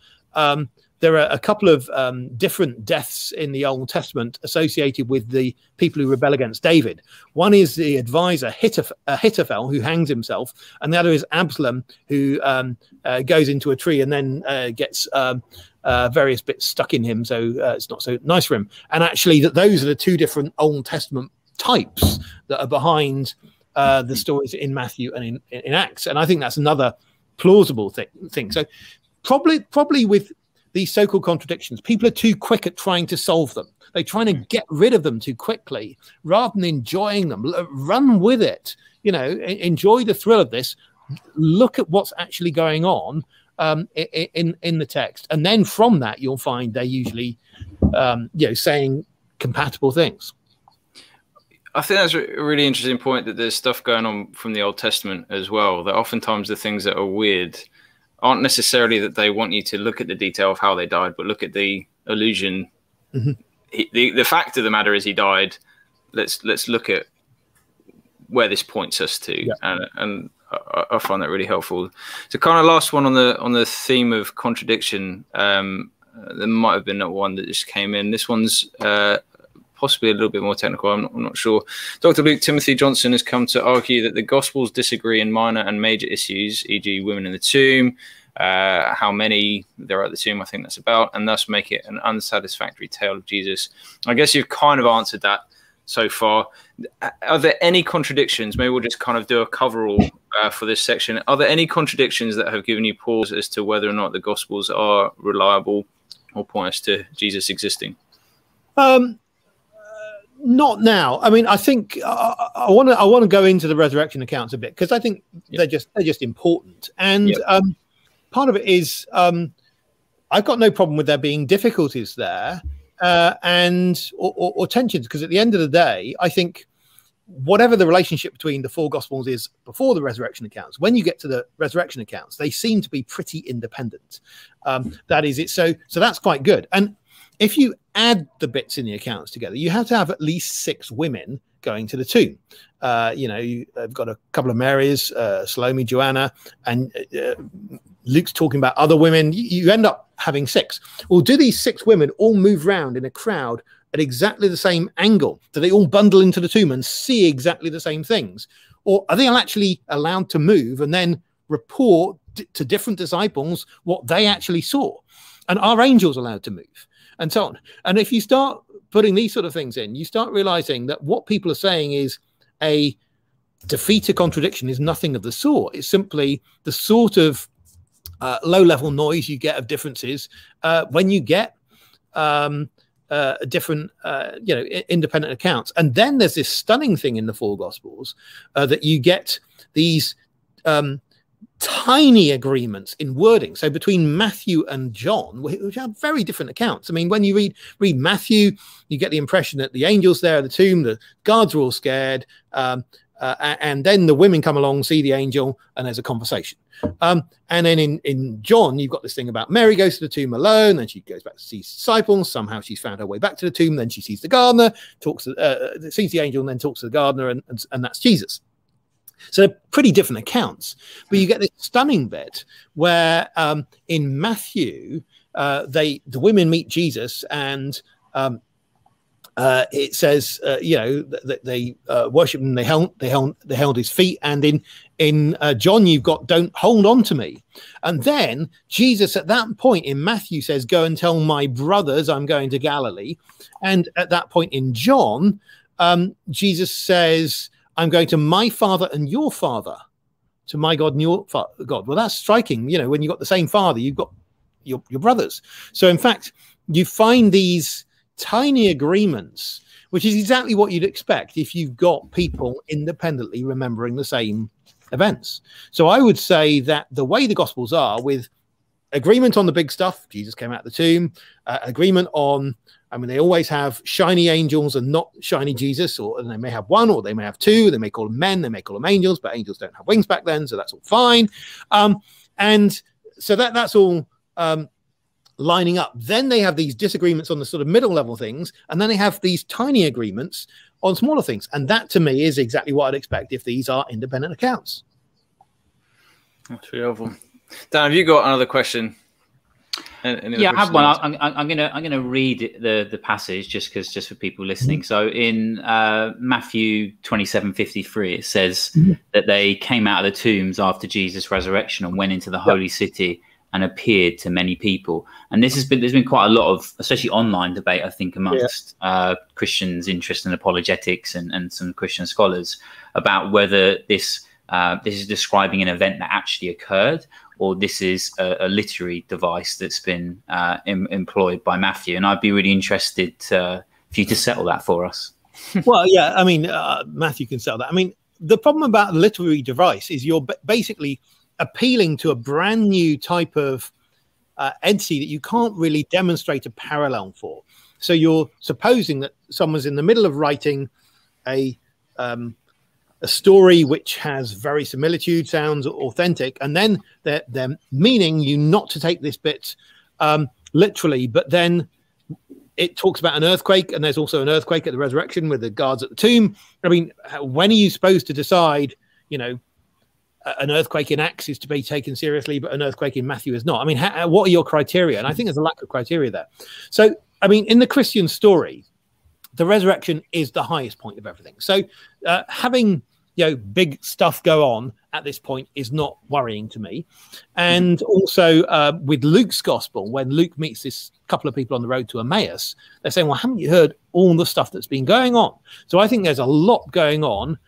there are a couple of different deaths in the Old Testament associated with the people who rebel against David. One is the advisor Ahithophel, who hangs himself, and the other is Absalom, who goes into a tree and then gets various bits stuck in him, so it's not so nice for him. And actually, those are the two different Old Testament types that are behind the stories in Matthew and in Acts. And I think that's another plausible thing. So probably with these so-called contradictions, people are too quick at trying to solve them. They're trying to get rid of them too quickly rather than enjoying them. Run with it. Enjoy the thrill of this. Look at what's actually going on in the text. And then from that, you'll find they're usually saying compatible things. I think that's a really interesting point, that there's stuff going on from the Old Testament as well, that oftentimes the things that are weird aren't necessarily that they want you to look at the detail of how they died, but look at the allusion. The fact of the matter is he died. Let's look at where this points us to. And I find that really helpful. So kind of last one on the theme of contradiction, there might have been one that just came in. This one's possibly a little bit more technical. I'm not sure. Dr. Luke Timothy Johnson has come to argue that the Gospels disagree in minor and major issues, e.g. women in the tomb, how many there are at the tomb, I think that's about, and thus make it an unsatisfactory tale of Jesus. I guess you've kind of answered that so far. Are there any contradictions? Maybe we'll just kind of do a coverall for this section. Are there any contradictions that have given you pause as to whether or not the Gospels are reliable or point us to Jesus existing? Not now. I mean, I think I want to go into the resurrection accounts a bit, because I think they're just important. And part of it is I've got no problem with there being difficulties there or tensions, because at the end of the day, I think whatever the relationship between the four Gospels is before the resurrection accounts, when you get to the resurrection accounts, they seem to be pretty independent. That is it. So that's quite good. And if you add the bits in the accounts together, you have to have at least 6 women going to the tomb. You've got a couple of Marys, Salome, Joanna, and Luke's talking about other women. You end up having 6. Well, do these 6 women all move around in a crowd at exactly the same angle? Do they all bundle into the tomb and see exactly the same things? Or are they actually allowed to move and then report to different disciples what they actually saw? And are angels allowed to move? And so on. And if you start putting these sort of things in, you start realizing that what people are saying is a defeated contradiction is nothing of the sort. It's simply the sort of low-level noise you get of differences when you get different, independent accounts. And then there's this stunning thing in the four Gospels that you get these tiny agreements in wording. So between Matthew and John, which have very different accounts. I mean, when you read Matthew, you get the impression that the angels there at the tomb, the guards are all scared, and then the women come along, see the angel, and there's a conversation. And then in John, you've got this thing about Mary goes to the tomb alone, then she goes back to see disciples. Somehow she's found her way back to the tomb. Then she sees the gardener, sees the angel, and then talks to the gardener, and that's Jesus. So they're pretty different accounts, but you get this stunning bit where in Matthew, the women meet Jesus, and it says, that they worship him, they held his feet, and in John you've got "Don't hold on to me," and then Jesus at that point in Matthew says, "Go and tell my brothers I'm going to Galilee," and at that point in John, Jesus says, "I'm going to my Father and your Father, to my God and your God." Well, that's striking. When you've got the same Father, you've got your brothers. So in fact, you find these tiny agreements, which is exactly what you'd expect if you've got people independently remembering the same events. So I would say that the way the Gospels are, with agreement on the big stuff. Jesus came out of the tomb. Agreement on, I mean, they always have shiny angels and not shiny Jesus, and they may have one or they may have two. They may call them men, they may call them angels, but angels don't have wings back then, so that's all fine. And so that's all lining up. Then they have these disagreements on the sort of middle level things, and then they have these tiny agreements on smaller things. And that, to me, is exactly what I'd expect if these are independent accounts. That's really helpful. Dan, have you got another question? Yeah, I have one. I'm gonna read the passage just for people listening. So in Matthew 27:53, it says that they came out of the tombs after Jesus' resurrection and went into the holy city and appeared to many people. And there's been quite a lot of, especially online debate, I think, amongst Christians interested in apologetics and some Christian scholars about whether this is describing an event that actually occurred, or this is a literary device that's been employed by Matthew. And I'd be really interested for you to settle that for us. Well, yeah, I mean, Matthew can settle that. I mean, the problem about a literary device is you're basically appealing to a brand new type of entity that you can't really demonstrate a parallel for. So you're supposing that someone's in the middle of writing a story which has very similitude, sounds authentic, and then they're meaning you not to take this bit literally, but then it talks about an earthquake, and there's also an earthquake at the resurrection with the guards at the tomb. I mean, when are you supposed to decide, you know, an earthquake in Acts is to be taken seriously, but an earthquake in Matthew is not? I mean, what are your criteria? And I think there's a lack of criteria there. So, I mean, in the Christian story, the resurrection is the highest point of everything. So having, you know, big stuff go on at this point is not worrying to me. And also with Luke's gospel, when Luke meets this couple of people on the road to Emmaus, they're saying, well, haven't you heard all the stuff that's been going on? So I think there's a lot going on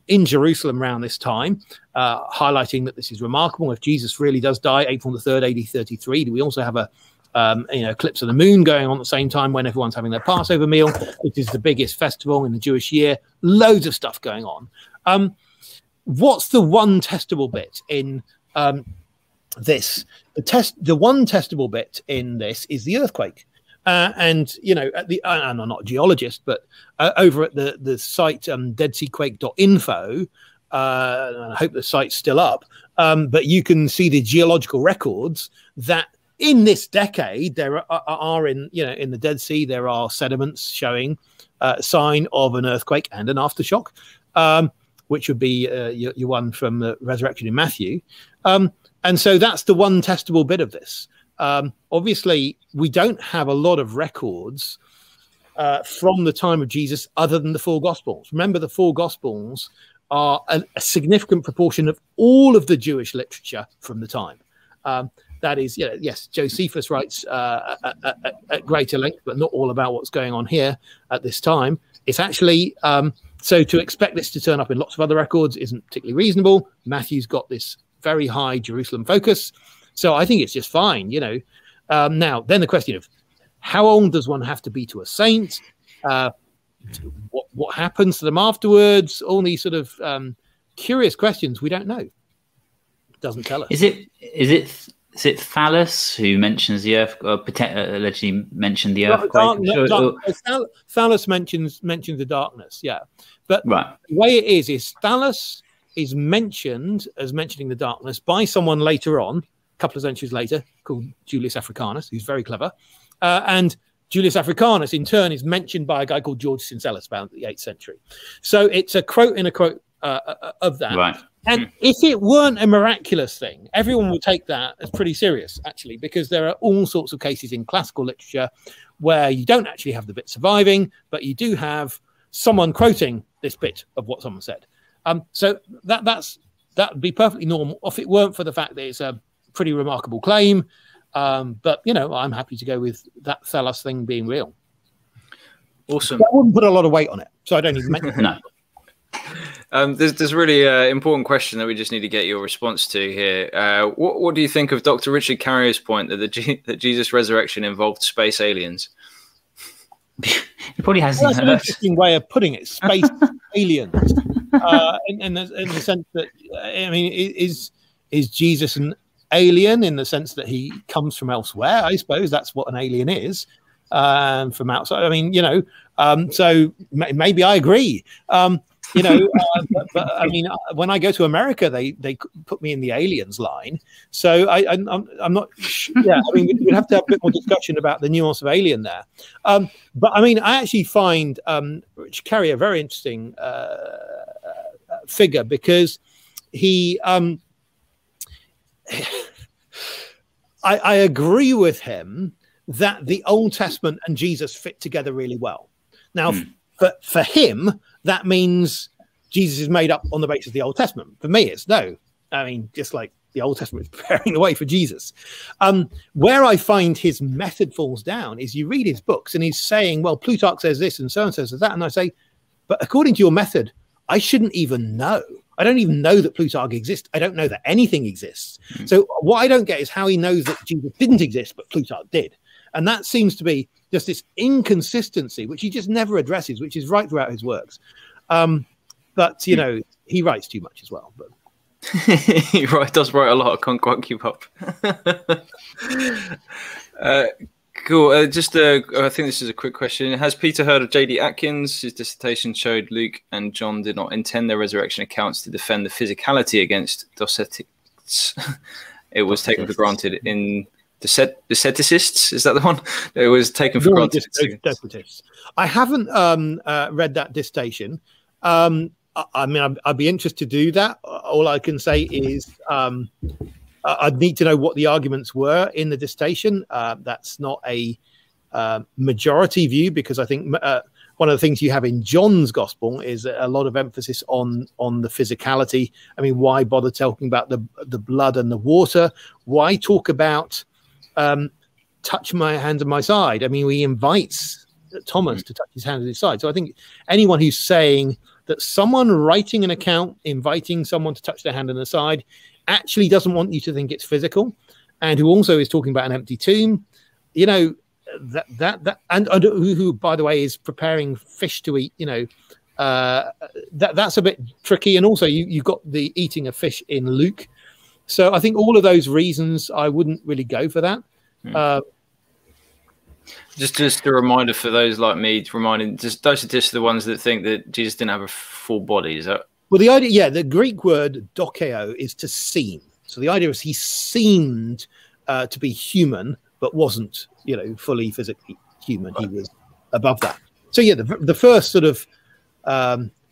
in Jerusalem around this time, highlighting that this is remarkable. If Jesus really does die April the 3rd, AD 33, do we also have a eclipse of the moon going on at the same time when everyone's having their Passover meal, which is the biggest festival in the Jewish year? Loads of stuff going on. What's the one testable bit in this? The one testable bit in this is the earthquake. And, you know, I'm not a geologist, but over at the site deadseaquake.info, and I hope the site's still up, but you can see the geological records that in this decade there are in the Dead Sea, there are sediments showing a sign of an earthquake and an aftershock, which would be your one from the resurrection in Matthew. And so that's the one testable bit of this. Obviously, we don't have a lot of records from the time of Jesus other than the four Gospels. Remember, the four Gospels are a significant proportion of all of the Jewish literature from the time. That is, yes, Josephus writes at greater length, but not all about what's going on here at this time. It's actually, so to expect this to turn up in lots of other records isn't particularly reasonable. Matthew's got this very high Jerusalem focus. So I think it's just fine, you know. Now, then the question of how old does one have to be to a saint? What happens to them afterwards? All these sort of curious questions we don't know. It doesn't tell us. Is it Thallus who mentions the earth, or allegedly mentioned the earthquake? Thallus mentions the darkness, yeah. But the way it is Thallus is mentioned as mentioning the darkness by someone later on, couple of centuries later, called Julius Africanus, who's very clever. And Julius Africanus, in turn, is mentioned by a guy called George Syncellus about the 8th century. So it's a quote in a quote of that. Right. And if it weren't a miraculous thing, everyone would take that as pretty serious, actually, because there are all sorts of cases in classical literature where you don't actually have the bit surviving, but you do have someone quoting this bit of what someone said. So that would be perfectly normal if it weren't for the fact that it's a pretty remarkable claim, but you know, I'm happy to go with that Thallus thing being real. Awesome. I wouldn't put a lot of weight on it, so I don't even mention it. No. There's really an important question that we just need to get your response to here. What do you think of Dr. Richard Carrier's point that that Jesus' resurrection involved space aliens? He probably has. That's an interesting way of putting it. Space aliens, in the sense that I mean, is Jesus an alien in the sense that he comes from elsewhere. I suppose that's what an alien is, from outside. I mean, you know, so maybe I agree. You know, but I mean, when I go to America, they put me in the aliens line. So I'm not. Yeah, I mean, we'd have to have a bit more discussion about the nuance of alien there. But I mean, I actually find Rich Carey a very interesting figure, because he. I agree with him that the Old Testament and Jesus fit together really well. Now, for him, that means Jesus is made up on the basis of the Old Testament. For me, it's no. I mean, just like the Old Testament is preparing the way for Jesus. Where I find his method falls down is you read his books and he's saying, well, Plutarch says this and so says that. And I say, but according to your method, I shouldn't even know. I don't even know that Plutarch exists. I don't know that anything exists. So what I don't get is how he knows that Jesus didn't exist, but Plutarch did. And that seems to be just this inconsistency, which he just never addresses, which is right throughout his works. But, you know, he writes too much as well. But he does write a lot. I can't quite keep up. Cool. I think this is a quick question. Has Peter heard of J.D. Atkins? His dissertation showed Luke and John did not intend their resurrection accounts to defend the physicality against docetics. It was taken for granted in Doceticists. Is that the one? It was taken for granted. I haven't read that dissertation. I mean, I'd be interested to do that. All I can say is I'd need to know what the arguments were in the dissertation. That's not a majority view, because I think one of the things you have in John's gospel is a lot of emphasis on the physicality. I mean, why bother talking about the blood and the water? Why talk about touch my hand and my side? I mean, he invites Thomas to touch his hand and his side. So I think anyone who's saying that someone writing an account inviting someone to touch their hand and their side actually doesn't want you to think it's physical, and who also is talking about an empty tomb, you know, and who, by the way, is preparing fish to eat, you know, that's a bit tricky. And also you've got the eating of fish in Luke. So I think all of those reasons, I wouldn't really go for that. Just a reminder for those like me, those are just the ones that think that Jesus didn't have a full body. Is that? Well, the idea, yeah, the Greek word dokeo is to seem. So the idea is he seemed to be human, but wasn't, you know, fully physically human. He was above that. So yeah, the first sort of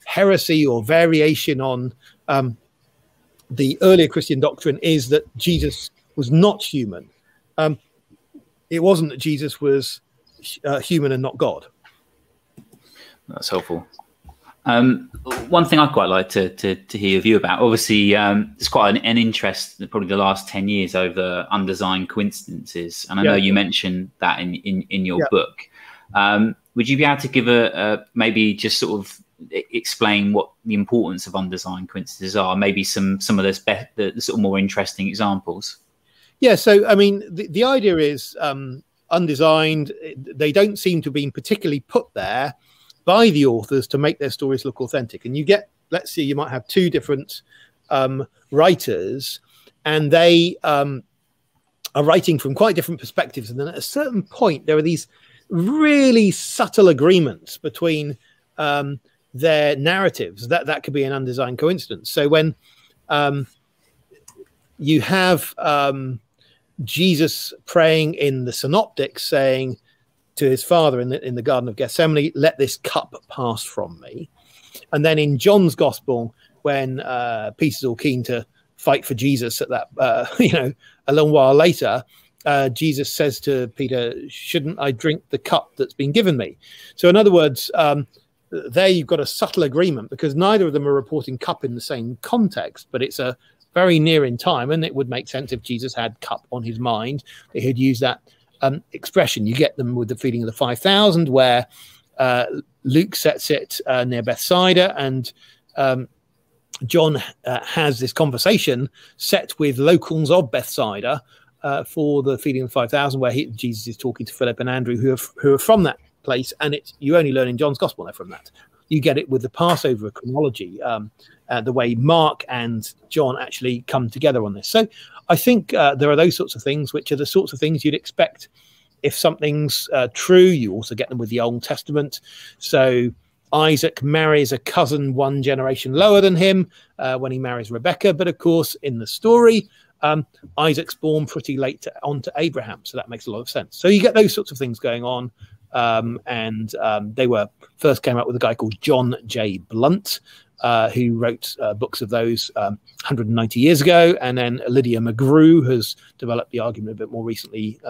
heresy or variation on the earlier Christian doctrine is that Jesus was not human. It wasn't that Jesus was human and not God. That's helpful. One thing I'd quite like to hear your view about, obviously, it's quite an interest, probably the last 10 years, over undesigned coincidences. And I know you mentioned that in your book. Would you be able to give maybe just sort of explain what the importance of undesigned coincidences are, maybe some of the sort of more interesting examples? Yeah, so I mean, the idea is undesigned. They don't seem to have been particularly put there by the authors to make their stories look authentic. And you get, let's see, you might have two different writers, and they are writing from quite different perspectives. And then at a certain point, there are these really subtle agreements between their narratives. That could be an undesigned coincidence. So when you have Jesus praying in the Synoptics, saying to his father in the Garden of Gethsemane, "Let this cup pass from me." And then in John's Gospel, when Peter's all keen to fight for Jesus at that, you know, a long while later, Jesus says to Peter, "Shouldn't I drink the cup that's been given me?" So in other words, there you've got a subtle agreement, because neither of them are reporting cup in the same context, but it's a very near in time, and it would make sense if Jesus had cup on his mind, that he'd use that expression. You get them with the feeding of the 5,000, where Luke sets it near Bethsaida, and John has this conversation set with locals of Bethsaida for the feeding of the 5,000, where Jesus is talking to Philip and Andrew, who are from that place, and you only learn in John's Gospel they're from that You get it with the Passover chronology, the way Mark and John actually come together on this. So I think there are those sorts of things, which are the sorts of things you'd expect. If something's true, you also get them with the Old Testament. So Isaac marries a cousin 1 generation lower than him when he marries Rebecca. But of course, in the story, Isaac's born pretty late onto Abraham. So that makes a lot of sense. So you get those sorts of things going on. They were first came out with a guy called John J. Blunt, who wrote books of those 190 years ago. And then Lydia McGrew has developed the argument a bit more recently.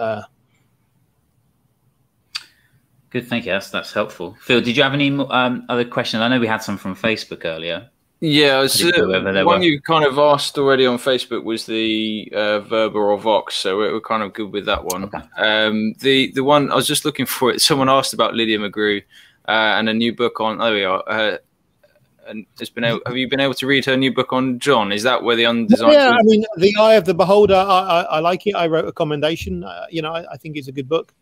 Good, thank you. That's helpful. Phil, did you have any other questions? I know we had some from Facebook earlier. Yeah, one you kind of asked already on Facebook was the Verba or Vox, so we're kind of good with that one. Okay. The one I was just looking for it. Someone asked about Lydia McGrew and a new book on. There we are. And have you been able to read her new book on John? Is that where the undesigned? Yeah, I mean, The Eye of the Beholder. I like it. I wrote a commendation. I think it's a good book.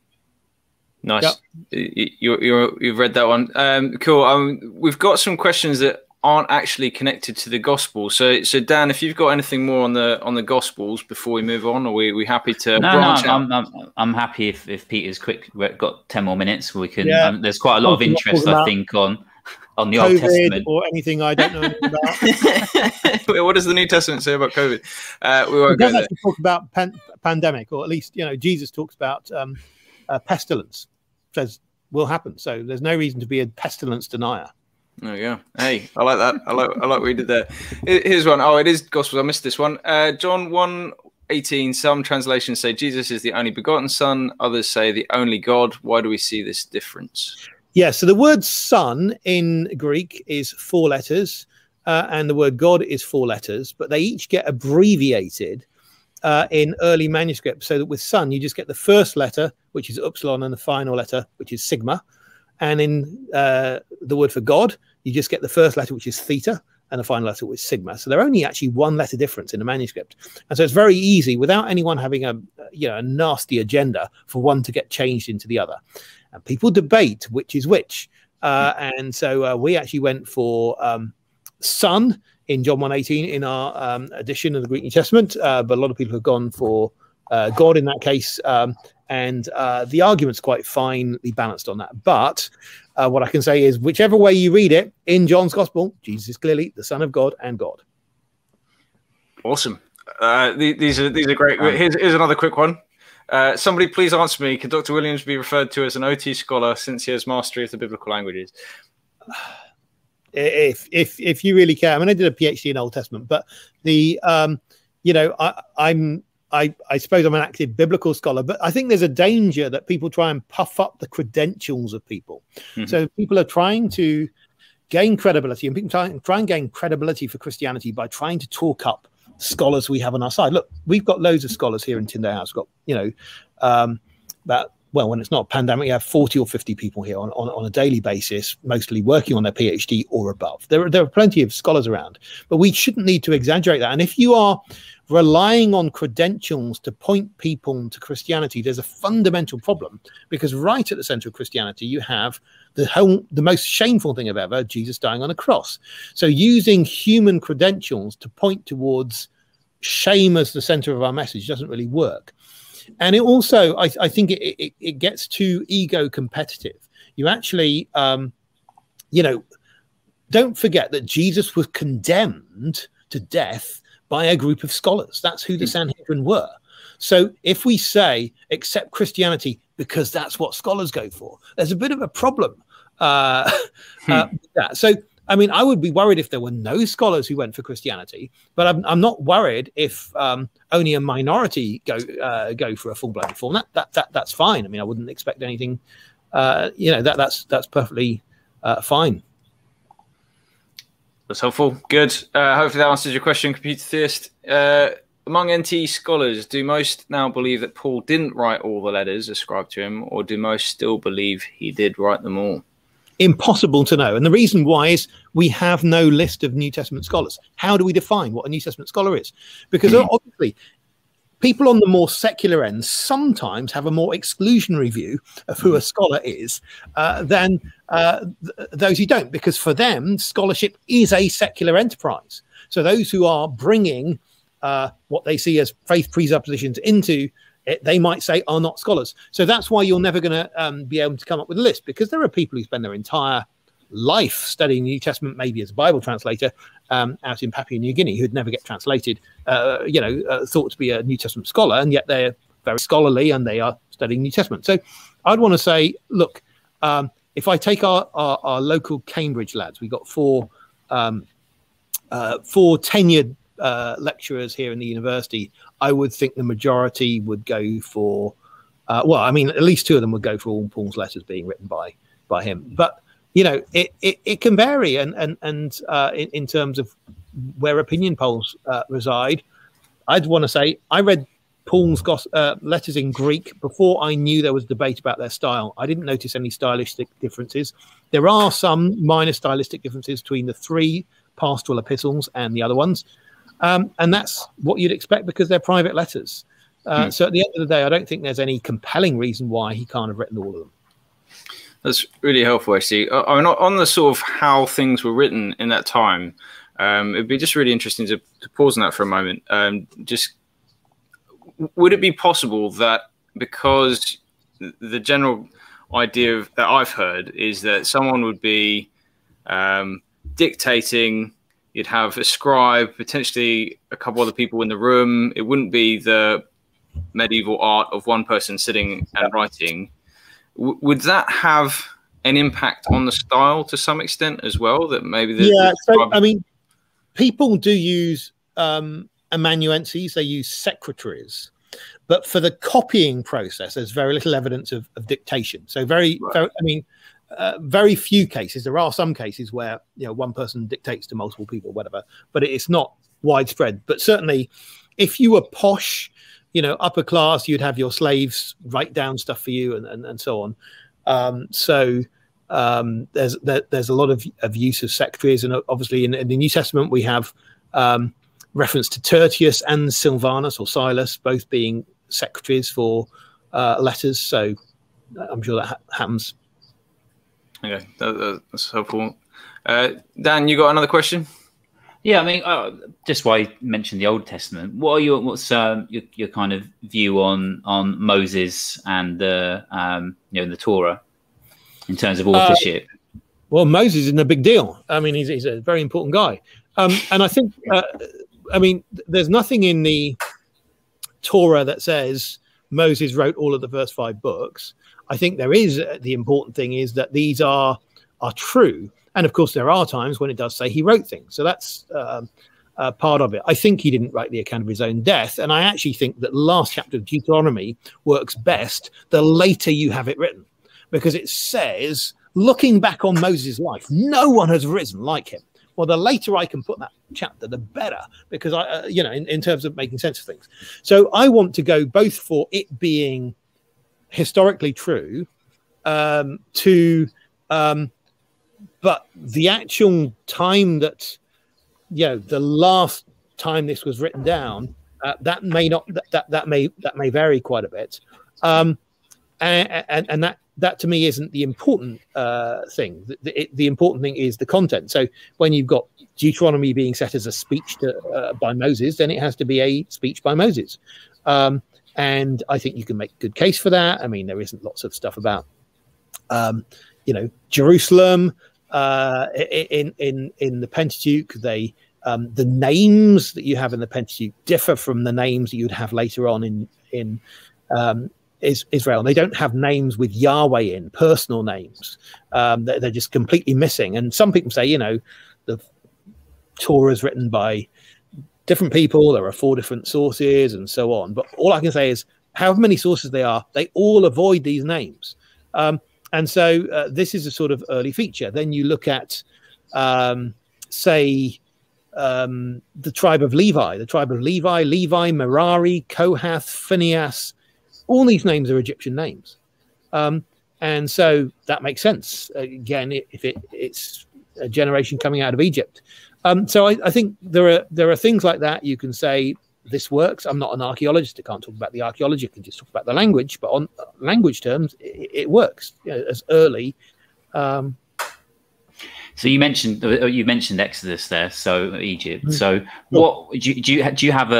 Nice. Yep. You've read that one. Cool. We've got some questions that aren't actually connected to the gospel. So Dan, if you've got anything more on the gospels before we move on, are we happy to branch out? I'm happy if Peter's quick. We've got 10 more minutes. We can. There's quite a lot of interest, I think, on the Old Testament or anything I don't know anything about. What does the New Testament say about COVID? We won't go there. Talk about pandemic, or at least Jesus talks about pestilence. Says will happen. So there's no reason to be a pestilence denier. There you go. Hey, I like that. I like what we did there. Here's one. Oh, it is Gospels. I missed this one. John 1:18. Some translations say Jesus is the only begotten Son. Others say the only God. Why do we see this difference? Yeah, so the word son in Greek is 4 letters, and the word God is 4 letters, but they each get abbreviated in early manuscripts, so that with son, you just get the first letter, which is upsilon, and the final letter, which is sigma. And in the word for God, you just get the first letter, which is theta, and the final letter, which is sigma. So they're only actually 1 letter difference in the manuscript. And so it's very easy, without anyone having a nasty agenda, for one to get changed into the other. And people debate which is which. And so we actually went for son in John 1:18 in our edition of the Greek New Testament. But a lot of people have gone for God in that case. And the argument's quite finely balanced on that. But what I can say is, whichever way you read it, in John's Gospel, Jesus is clearly the Son of God and God. Awesome. These are great. Here's another quick one. Somebody please answer me. Can Dr. Williams be referred to as an OT scholar since he has mastery of the biblical languages? If you really care. I mean, I did a PhD in Old Testament, but the I suppose I'm an active biblical scholar, but I think there's a danger that people try and puff up the credentials of people. So people are trying to gain credibility, and people try and gain credibility for Christianity by trying to talk up scholars we have on our side. Look, we've got loads of scholars here in Tinder House. We've got, when it's not a pandemic, you have 40 or 50 people here on a daily basis, mostly working on their PhD or above. There are plenty of scholars around, but we shouldn't need to exaggerate that. And if you are relying on credentials to point people to Christianity, there's a fundamental problem, because right at the center of Christianity, you have the most shameful thing of ever, Jesus dying on a cross. So using human credentials to point towards shame as the center of our message doesn't really work. And it also, I think it gets too ego competitive. You actually, don't forget that Jesus was condemned to death by a group of scholars. That's who the Sanhedrin were. So if we say accept Christianity because that's what scholars go for, there's a bit of a problem with that. So, I mean, I would be worried if there were no scholars who went for Christianity, but I'm not worried if only a minority go for a full-blown reform. That's fine. I mean, I wouldn't expect anything. That's perfectly fine. That's helpful. Good. Hopefully that answers your question, computer theist. Among NT scholars, do most now believe that Paul didn't write all the letters ascribed to him, or do most still believe he did write them all? Impossible to know. And the reason why is we have no list of New Testament scholars. How do we define what a New Testament scholar is? Because obviously people on the more secular end sometimes have a more exclusionary view of who a scholar is than those who don't, because for them, scholarship is a secular enterprise. So those who are bringing what they see as faith presuppositions into it, they might say are not scholars. So that's why you're never going to be able to come up with a list, because there are people who spend their entire life studying the New Testament, maybe as a Bible translator, out in Papua New Guinea, who'd never get translated, thought to be a New Testament scholar, and yet they're very scholarly and they are studying New Testament. So I'd want to say, look, if I take our local Cambridge lads, we've got four tenured lecturers here in the university, I would think the majority would go for, well, I mean, at least two of them would go for all Paul's letters being written by him. But you know, it can vary, and in terms of where opinion polls reside, I'd want to say I read Paul's letters in Greek before I knew there was debate about their style. I didn't notice any stylistic differences. There are some minor stylistic differences between the three pastoral epistles and the other ones, and that's what you'd expect because they're private letters. So at the end of the day, I don't think there's any compelling reason why he can't have written all of them. That's really helpful, actually. I mean, on the sort of how things were written in that time, it'd be just really interesting to pause on that for a moment. Just would it be possible that because the general idea that I've heard is that someone would be dictating, you'd have a scribe, potentially a couple other people in the room. It wouldn't be the medieval art of one person sitting and writing. Would that have an impact on the style to some extent as well? That maybe so I mean, people do use amanuenses, they use secretaries, but for the copying process, there's very little evidence of dictation. So very few cases. There are some cases where one person dictates to multiple people, whatever, but it's not widespread. But certainly, if you were posh, upper class, you'd have your slaves write down stuff for you and so on. There's a lot of use of secretaries, and obviously in the New Testament we have reference to Tertius and Silvanus or Silas both being secretaries for letters. So I'm sure that happens. Okay, that's helpful. Dan, you got another question? Yeah, I mean, just why you mentioned the Old Testament. What's your kind of view on Moses and the Torah in terms of authorship? Well, Moses isn't a big deal. I mean, he's a very important guy, and I think there's nothing in the Torah that says Moses wrote all of the first 5 books. I think there is the important thing is that these are true. And of course, there are times when it does say he wrote things. So that's part of it. I think he didn't write the account of his own death. And I actually think that the last chapter of Deuteronomy works best the later you have it written, because it says, looking back on Moses' life, no one has risen like him. Well, the later I can put that chapter, the better, because in terms of making sense of things. So I want to go both for it being historically true but the actual time that, the last time this was written down, that may vary quite a bit, and that to me isn't the important thing. The important thing is the content. So when you've got Deuteronomy being set as a speech by Moses, then it has to be a speech by Moses, and I think you can make a good case for that. I mean, there isn't lots of stuff about Jerusalem. In the Pentateuch, the names that you have in the Pentateuch differ from the names that you'd have later on in Israel. They don't have names with Yahweh in, personal names. They're just completely missing. And some people say, the Torah is written by different people. There are 4 different sources and so on. But all I can say is, however many sources they are, they all avoid these names. And so this is a sort of early feature. Then you look at, the tribe of Levi, Levi, Merari, Kohath, Phinehas. All these names are Egyptian names. And so that makes sense. Again, if it's a generation coming out of Egypt. So I think there are things like that. You can say this works. I'm not an archaeologist. I can't talk about the archaeology. I can just talk about the language. But on language terms, it works, you know, as early. So you mentioned Exodus there, so Egypt. So what do you have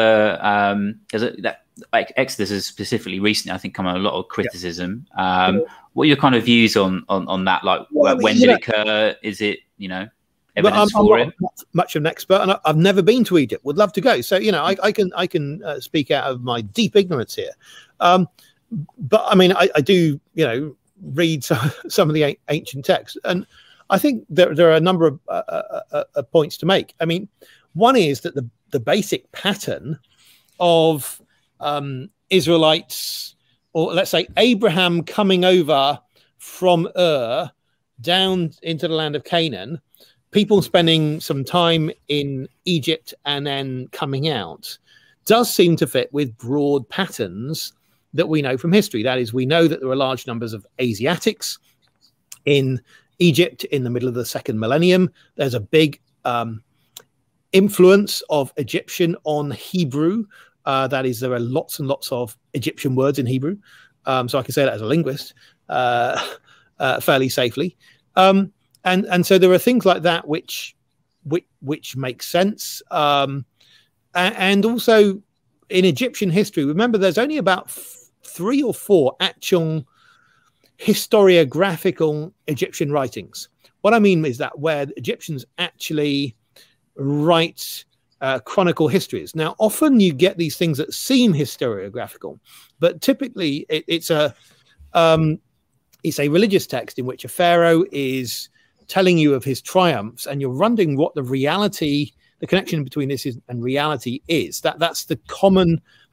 like Exodus has specifically recently, I think, come on a lot of criticism. What are your kind of views on that? Like, when did it occur? Is it, you know, evidence for it? I'm not much of an expert, and I've never been to Egypt. Would love to go. So, you know, I can speak out of my deep ignorance here. But I mean, I do, you know, read some of the ancient texts, and I think there are a number of points to make. I mean, one is that the basic pattern of Israelites, or let's say Abraham coming over from Ur down into the land of Canaan, people spending some time in Egypt and then coming out, does seem to fit with broad patterns that we know from history. That is, we know that there are large numbers of Asiatics in Egypt in the middle of the second millennium. There's a big influence of Egyptian on Hebrew. That is, there are lots and lots of Egyptian words in Hebrew. So I can say that as a linguist fairly safely. And so there are things like that which make sense. And also in Egyptian history, remember, there's only about 3 or 4 actual historiographical Egyptian writings. What I mean is that where Egyptians actually write chronicle histories. Now, often you get these things that seem historiographical, but typically it's a religious text in which a pharaoh is telling you of his triumphs, and you're wondering what the reality, the connection between this and reality is. That's the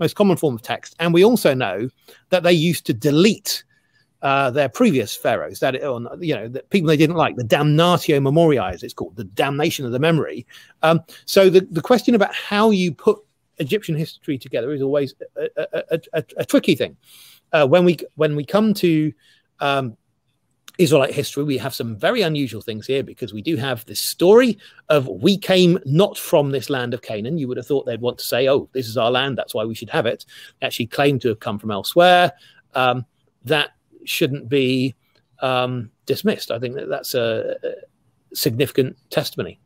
most common form of text. And we also know that they used to delete their previous pharaohs, that, you know, that people they didn't like, the damnatio memoriae, as it's called, the damnation of the memory. So the question about how you put Egyptian history together is always a tricky thing. When we come to Israelite history, we have some very unusual things here, because we do have this story of we came not from this land of Canaan. You would have thought they'd want to say, oh, this is our land, that's why we should have it. They actually claim to have come from elsewhere. That shouldn't be dismissed. I think that's a significant testimony.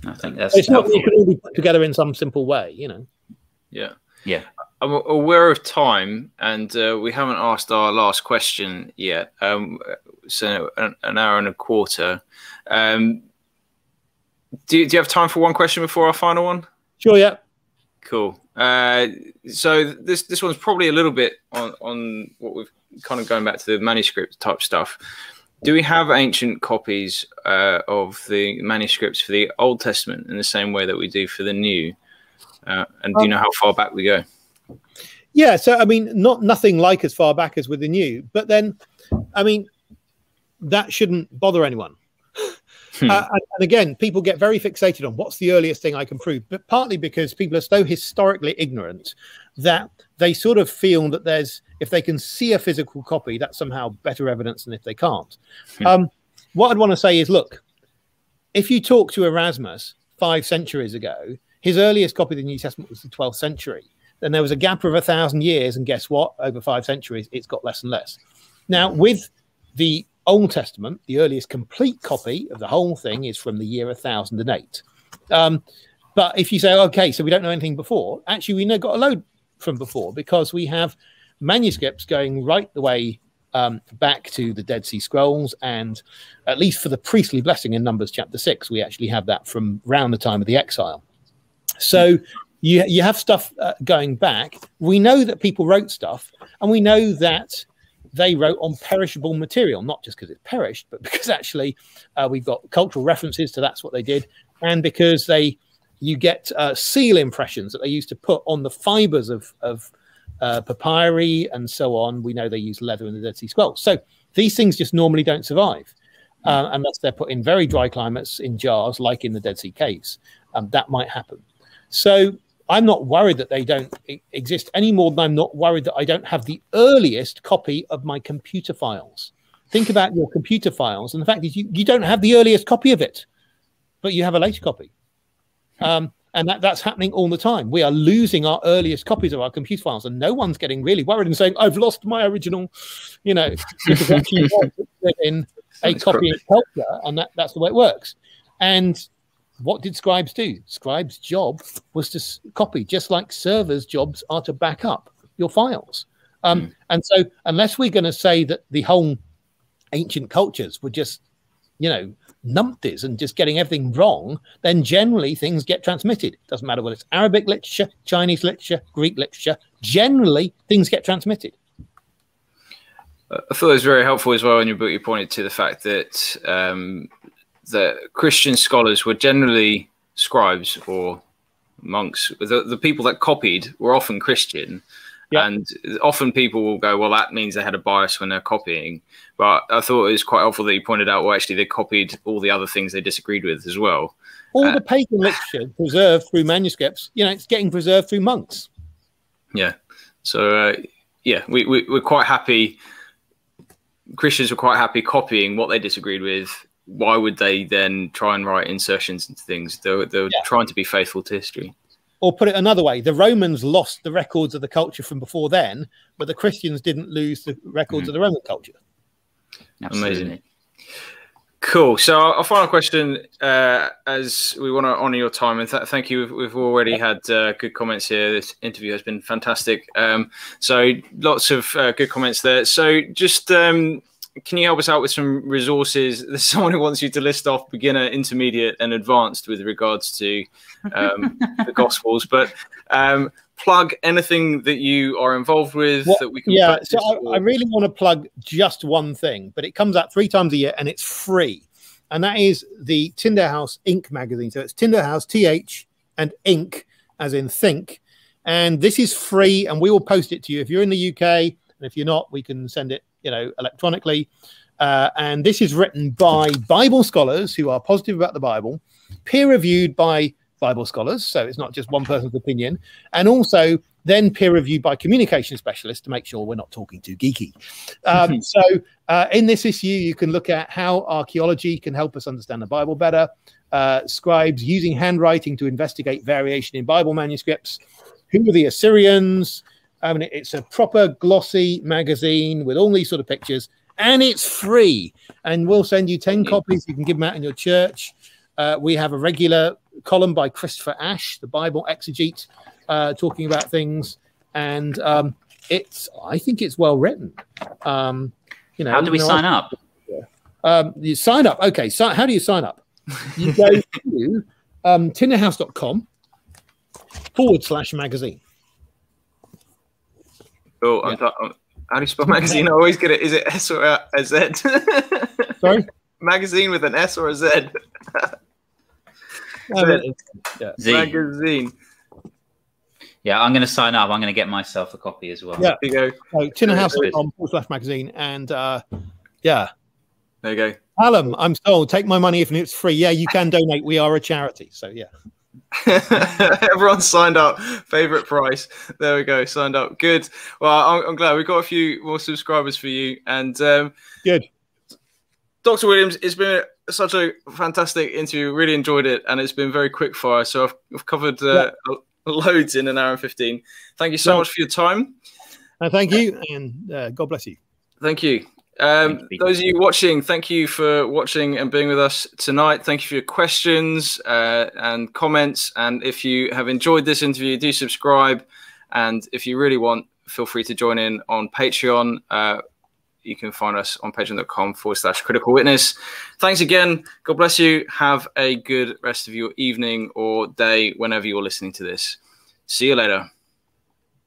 I think that's it's not that you can all be put together in some simple way, you know. Yeah. I'm aware of time, and we haven't asked our last question yet. So an hour and a quarter. Do you have time for one question before our final one? Sure, yeah. Cool. So this one's probably a little bit on what we've kind of going back to the manuscript type stuff. Do we have ancient copies of the manuscripts for the Old Testament in the same way that we do for the New? And do you know how far back we go? Yeah, so I mean, nothing like as far back as with the New, but then, I mean, that shouldn't bother anyone. And again, people get very fixated on what's the earliest thing I can prove, but partly because people are so historically ignorant that they sort of feel that if they can see a physical copy, that's somehow better evidence than if they can't. What I'd want to say is, look, if you talk to Erasmus 5 centuries ago, his earliest copy of the New Testament was the 12th century. Then there was a gap of 1,000 years, and guess what? Over 5 centuries, it's got less and less. Now, with the Old Testament, the earliest complete copy of the whole thing is from the year 1008. But if you say, okay, so we don't know anything before, actually, we got a load from before, because we have manuscripts going right the way back to the Dead Sea Scrolls, and at least for the priestly blessing in Numbers chapter 6, we actually have that from around the time of the exile. So you have stuff going back. We know that people wrote stuff, and we know that they wrote on perishable material, not just because it perished, but because actually we've got cultural references to that's what they did, and because you get seal impressions that they used to put on the fibers of papyri and so on. We know they use leather in the Dead Sea Scrolls. So these things just normally don't survive unless they're put in very dry climates in jars, like in the Dead Sea caves. That might happen. So I'm not worried that they don't exist any more than I'm not worried that I don't have the earliest copy of my computer files. Think about your computer files, and the fact is you don't have the earliest copy of it, but you have a later copy. And And that's happening all the time. We are losing our earliest copies of our computer files, and no one's getting really worried and saying, I've lost my original, because actually in a copying culture, and that's the way it works. And what did scribes do? Scribes' job was to copy, just like servers' jobs are to back up your files. And so unless we're going to say that the whole ancient cultures were just, numpties and just getting everything wrong, then generally things get transmitted. Doesn't matter whether it's Arabic literature, Chinese literature, Greek literature, generally things get transmitted. I thought it was very helpful as well in your book. You pointed to the fact that the Christian scholars were generally scribes or monks. The people that copied were often Christian. Yep. And often people will go, well, that means they had a bias when they're copying. But I thought it was quite helpful that you pointed out, well, actually, they copied all the other things they disagreed with as well. All the pagan literature preserved through manuscripts, it's getting preserved through monks. Yeah. So, we're quite happy. Christians were quite happy copying what they disagreed with. Why would they then try and write insertions into things? They're trying to be faithful to history. Or put it another way, the Romans lost the records of the culture from before then, but the Christians didn't lose the records of the Roman culture. Absolutely. Amazing. Cool. So our final question, as we want to honour your time, and thank you. We've already had good comments here. This interview has been fantastic. So lots of good comments there. So just can you help us out with some resources? There's someone who wants you to list off beginner, intermediate, and advanced with regards to the Gospels, but plug anything that you are involved with that we can. Yeah, so I really want to plug just one thing, but it comes out 3 times a year and it's free, and that is the Tinder House Inc. magazine. So it's Tinder House, TH, and Inc. as in think, and this is free, and we will post it to you if you're in the UK, and if you're not, we can send it electronically. And this is written by Bible scholars who are positive about the Bible, peer-reviewed by Bible scholars, so it's not just one person's opinion, and also then peer-reviewed by communication specialists to make sure we're not talking too geeky. So in this issue, you can look at how archaeology can help us understand the Bible better, scribes using handwriting to investigate variation in Bible manuscripts, who are the Assyrians. I mean, it's a proper glossy magazine with all these sort of pictures, and it's free. And we'll send you 10 copies. You can give them out in your church. We have a regular column by Christopher Ash, the Bible exegete, talking about things. And I think it's well written. How do we sign up? You sign up. Okay. So how do you sign up? You go to tinderhouse.com/magazine. Oh, yeah. How do you spell magazine? I always get it. Is it S or a Z? Sorry? Magazine with an S or a Z? Z. Magazine. Yeah, I'm going to sign up. I'm going to get myself a copy as well. Yeah. There you go. So, tinnerhouse.com/magazine. And yeah. There you go. Hallam, I'm sold. Take my money if it's free. Yeah, you can donate. We are a charity. So, yeah. Everyone signed up. Favorite price. There we go. Signed up. Good. Well, I'm glad we've got a few more subscribers for you. And good. Dr. Williams, it's been such a fantastic interview. Really enjoyed it, and it's been very quick fire. So I've covered loads in an hour and 15. Thank you so much for your time. Thank you, and God bless you. Thank you. Those of you watching, thank you for watching and being with us tonight. Thank you for your questions and comments. And if you have enjoyed this interview, do subscribe. And if you really want, feel free to join in on Patreon. You can find us on patreon.com/critical witness. Thanks again. God bless you. Have a good rest of your evening or day whenever you're listening to this. See you later.